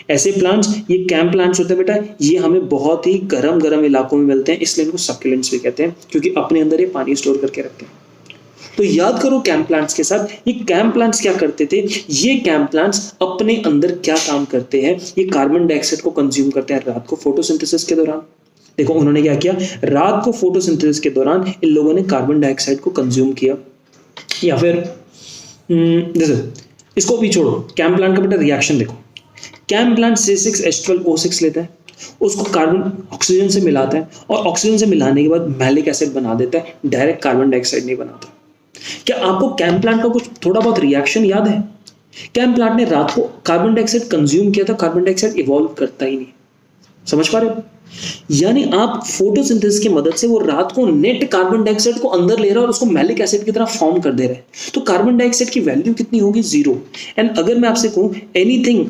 ऐसे प्लांट्स, ये कैम प्लांट्स होते हैं बेटा। ये हमें बहुत ही गर्म इलाकों में मिलते हैं, इसलिए इनको सक्यूलेंट्स भी कहते हैं, क्योंकि अपने अंदर ये पानी स्टोर करके रखते हैं। तो याद करो कैम प्लांट्स के साथ, ये कैम प्लांट्स क्या करते थे, ये कैम प्लांट्स अपने अंदर क्या काम करते हैं, ये कार्बन डाइऑक्साइड को कंज्यूम करते हैं रात को फोटोसिंथेसिस के दौरान। देखो उन्होंने क्या किया, रात को फोटोसिंथेसिस के दौरान इन लोगों ने कार्बन डाइऑक्साइड को कंज्यूम किया। या फिर जैसे इसको भी छोड़ो, कैम प्लांट का बेटा रिएक्शन देखो। कैम प्लांट C6H12O6 लेता है, उसको कार्बन ऑक्सीजन से मिलाता है, और ऑक्सीजन से मिलाने के बाद मैलिक एसिड बना देता है, डायरेक्ट कार्बन डाइऑक्साइड नहीं बनाता। क्या आपको कैम प्लांट का कुछ थोड़ा बहुत रिएक्शन याद है? कैम प्लांट ने रात को कार्बन डाइऑक्साइड कंज्यूम किया था, कार्बन डाइऑक्साइड इवॉल्व करता ही नहीं। समझ पा रहे हो? यानी आप फोटोसिंथेसिस की मदद से वो रात को नेट कार्बन डाइऑक्साइड को अंदर ले रहा है और उसको मैलिक एसिड की तरह फॉर्म कर दे रहे हैं। तो कार्बन डाइऑक्साइड की वैल्यू कितनी होगी, 0। एंड अगर मैं आपसे कहूं एनीथिंग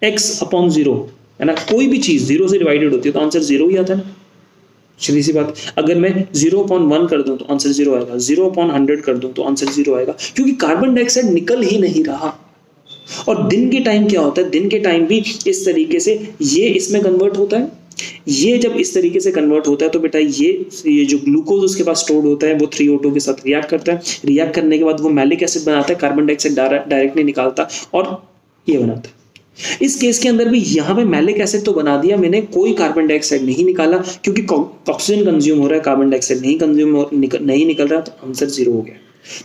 x/0 है ना, कोई भी चीज 0 से डिवाइडेड होती है तो आंसर 0 ही आता है ना। सीधी सी बात। अगर मैं 0/1 कर दूं तो आंसर 0 आएगा, 0/100 कर दूं तो आंसर 0 आएगा, क्योंकि कार्बन डाइऑक्साइड निकल ही नहीं रहा। और दिन के टाइम क्या होता है, दिन के टाइम भी इस तरीके से ये इसमें कन्वर्ट होता है। ये जब इस तरीके से कन्वर्ट होता है तो बेटा ये जो ग्लूकोज उसके पास स्टोर्ड होता है वो 3O2 के साथ रिएक्ट करता है। रिएक्ट करने के बाद वो मैलिक एसिड बनाता है, कार्बन डाइऑक्साइड डायरेक्ट नहीं निकालता और ये बनाता है। इस केस के अंदर भी यहाँ पे मैलिक एसिड तो बना दिया मैंने, कोई कार्बन डाइऑक्साइड नहीं निकाला, क्योंकि ऑक्सीजन कंज्यूम हो रहा है, कार्बन डाइऑक्साइड नहीं निकल रहा, तो आंसर 0 हो गया।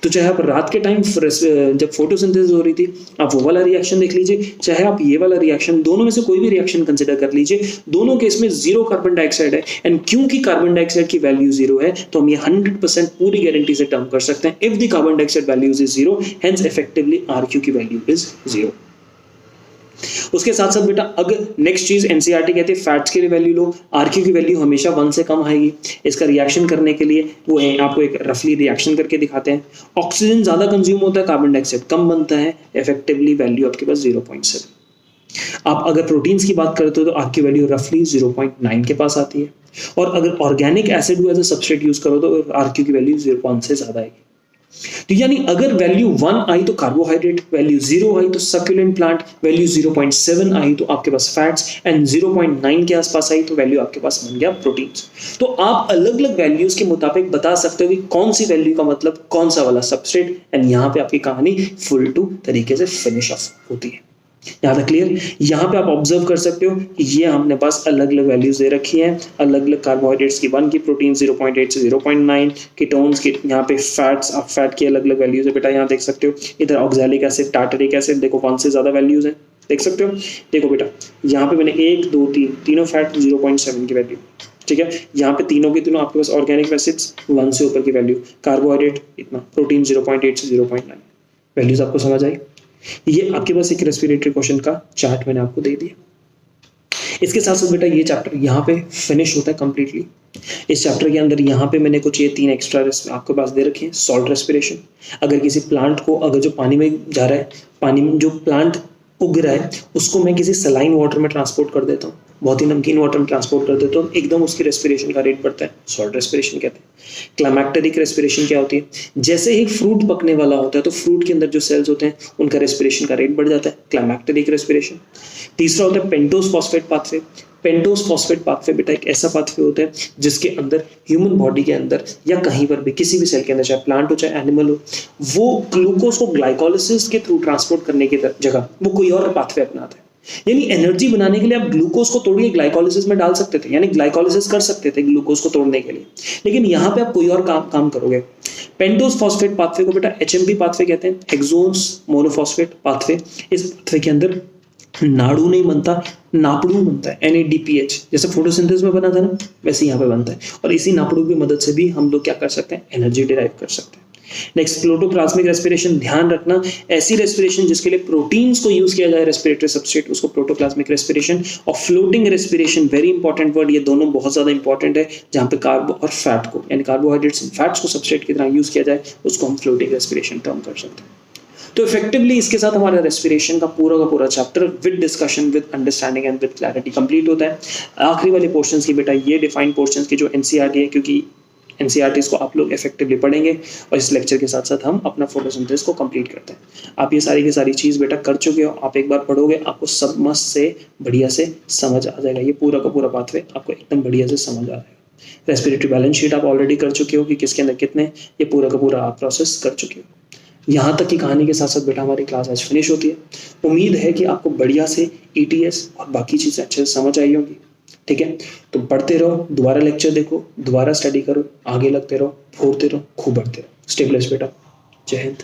तो चाहे आप रात के टाइम जब फोटोसिंथेसिस हो रही थी आप वो वाला रिएक्शन देख लीजिए, चाहे आप ये वाला रिएक्शन, दोनों में से कोई भी रिएक्शन कंसिडर कर लीजिए, दोनों केस में 0 कार्बन डाइऑक्साइड है। एंड क्योंकि कार्बन डाइऑक्साइड की वैल्यू 0 है तो हम ये 100% पूरी गारंटी से टर्म कर सकते हैं, if the carbon dioxide value is 0 hence effectively RQ की वैल्यू इज 0। उसके साथ साथ बेटा अगर नेक्स्ट चीज NCERT कहते हैं फैट्स के लिए वैल्यू लो, RQ की वैल्यू हमेशा 1 से कम आएगी। इसका रिएक्शन करने के लिए वो आपको एक रफली रिएक्शन करके दिखाते हैं। ऑक्सीजन ज्यादा कंज्यूम होता है, कार्बन डाइऑक्साइड कम बनता है, इफेक्टिवली वैल्यू आपके पास 0.7। आप अगर प्रोटीन्स की बात करते हो तो RQ वैल्यू रफली 0.9 के पास आती है, और अगर ऑर्गेनिक एसिड को एज अ सब्सट्रेट यूज करो तो RQ की वैल्यू 0.1 से ज्यादा आएगी। तो यानी अगर वैल्यू 1 आई तो कार्बोहाइड्रेट, वैल्यू 0 आई तो सक्यूलेंट प्लांट, वैल्यू 0.7 आई तो आपके पास फैट्स, एंड 0.9 के आसपास आई तो वैल्यू आपके पास बन गया प्रोटीन्स। तो आप अलग अलग वैल्यूज के मुताबिक बता सकते हो कि कौन सी वैल्यू का मतलब कौन सा वाला सबस्ट्रेट, एंड यहाँ पे आपकी कहानी फुल टू तरीके से फिनिश ऑफ होती है। यहाँ तक क्लियर। यहाँ पे आप ऑब्जर्व कर सकते हो कि ये हमने पास अलग अलग वैल्यूज दे रखी हैं, अलग अलग कार्बोहाइड्रेट्स की 1 की, प्रोटीन 0.8 से 0.9, कीटोन्स की, यहाँ पे फैट्स, आप फैट की अलग अलग वैल्यूज है बेटा, यहाँ देख सकते हो। इधर ऑक्सैलिक एसिड, टार्टरिक एसिड, देखो कौन से ज्यादा वैल्यूज हैं, देख सकते हो। देखो बेटा यहाँ पे मैंने 1 2 3 तीनों फैट 0.7 की वैल्यू, ठीक है। यहाँ पे तीनों के तीनों आपके पास ऑर्गेनिक एसिड्स 1 से ऊपर की वैल्यू, कार्बोहाइड्रेट इतना, प्रोटीन 0.8 से 0.9, वैल्यूज आपको समझ आई। ये आपके पास एक रेस्पिरेटरी क्वेश्चन का चार्ट मैंने आपको दे दिया। इसके साथ साथ बेटा ये चैप्टर यहाँ पे फिनिश होता है कंप्लीटली। इस चैप्टर के अंदर यहाँ पे मैंने कुछ ये 3 एक्स्ट्रा आपके पास दे रखे हैं। सॉल्ट रेस्पिरेशन, अगर किसी प्लांट को, अगर जो पानी में जा रहा है, पानी में जो प्लांट उग रहा है उसको मैं किसी सलाइन वाटर में ट्रांसपोर्ट कर देता हूँ, बहुत ही नमकीन वाटर में ट्रांसपोर्ट कर देता हूँ, एकदम उसकी रेस्पिरेशन का रेट बढ़ता है, सॉल्ट रेस्पिरेशन कहते हैं। क्लाइमैक्टेरिक रेस्पिरेशन क्या होती है, जैसे ही फ्रूट पकने वाला होता है तो फ्रूट के अंदर जो सेल्स होते हैं उनका रेस्पिरेशन का रेट बढ़ जाता है, क्लाइमैक्टेरिक रेस्पिरेशन। तीसरा होता है pentose phosphate pathway. Pentose phosphate pathway बेटा एक ऐसा पाथवे होता है जिसके अंदर ह्यूमन बॉडी के अंदर या कहीं पर भी, किसी भी सेल के अंदर, चाहे प्लांट हो चाहे एनिमल हो, वो ग्लूकोज को ग्लाइकोलिसिस के थ्रू ट्रांसपोर्ट करने की जगह वो कोई और पाथवे अपनाता है। यानी एनर्जी बनाने के लिए आप ग्लूकोज को तोड़ के ग्लाइकोलिसिस में डाल सकते थे, यानी ग्लाइकोलिसिस कर सकते थे ग्लूकोज को तोड़ने के लिए, लेकिन यहाँ पे आप कोई और काम करोगे। पेंटोज फॉस्फेट पाथवे को बेटा एचएमपी पाथवे कहते हैं, एक्सोन्स मोनोफॉस्फेट पाथवे। इस पाथवे के अंदर नाड़ू नहीं बनता, नापड़ू बनता है, NADPH, जैसे फोटोसिंथेसिस में बना था ना, वैसे यहाँ पे बनता है। और इसी नापड़ू की मदद से भी हम लोग क्या कर सकते हैं, एनर्जी डिराइव कर सकते हैं। नेक्स्ट प्रोटोप्लाज्मिक रेस्पिरेशन, ध्यान रखना ऐसी रेस्पिरेशन जिसके लिए प्रोटीन्स को यूज किया जाए रेस्पिरेटरी सबस्ट्रेट, उसको प्रोटोप्लाज्मिक रेस्पिरेशन। और floating respiration, very important word, ये दोनों बहुत ज्यादा इंपॉर्टेंट है। जहां पे कार्बो और फैट को, यानी कार्बोहाइड्रेट्स एंड फैट्स को सबस्ट्रेट की तरह यूज किया जाए, उसको हम फ्लोटिंग रेस्पिरेशन टर्म कर सकते हैं। तो इफेक्टिवली इसके साथ हमारा रेस्पिरेशन का पूरा chapter with discussion, with understanding and with clarity complete होता है। आखिरी वाले पोर्शंस की बेटा ये डिफाइंड पोर्शंस की जो एनसीईआरटी है, क्योंकि एनसीईआरटीज को आप लोग इफेक्टिवली पढ़ेंगे और इस लेक्चर के साथ साथ हम अपना फोटोसिंथेसिस को कंप्लीट करते हैं। आप ये सारी की सारी चीज़ बेटा कर चुके हो, आप एक बार पढ़ोगे आपको सब मस्त से बढ़िया से समझ आ जाएगा। ये पूरा का पूरा पाथवे आपको एकदम बढ़िया से समझ आ जाएगा। रेस्पिरेटरी बैलेंस शीट आप ऑलरेडी कर चुके हो कि किसके अंदर कितने, ये पूरा का पूरा आप प्रोसेस कर चुके हो। यहाँ तक की कहानी के साथ साथ बेटा हमारी क्लास आज फिनिश होती है। उम्मीद है कि आपको बढ़िया से ETS और बाकी चीज़ें अच्छे से समझ आई होंगी, ठीक है। तो पढ़ते रहो, दोबारा लेक्चर देखो, दोबारा स्टडी करो, आगे लगते रहो, फोड़ते रहो, खूब बढ़ते रहो। स्टे ब्लेस्ड बेटा, जय हिंद।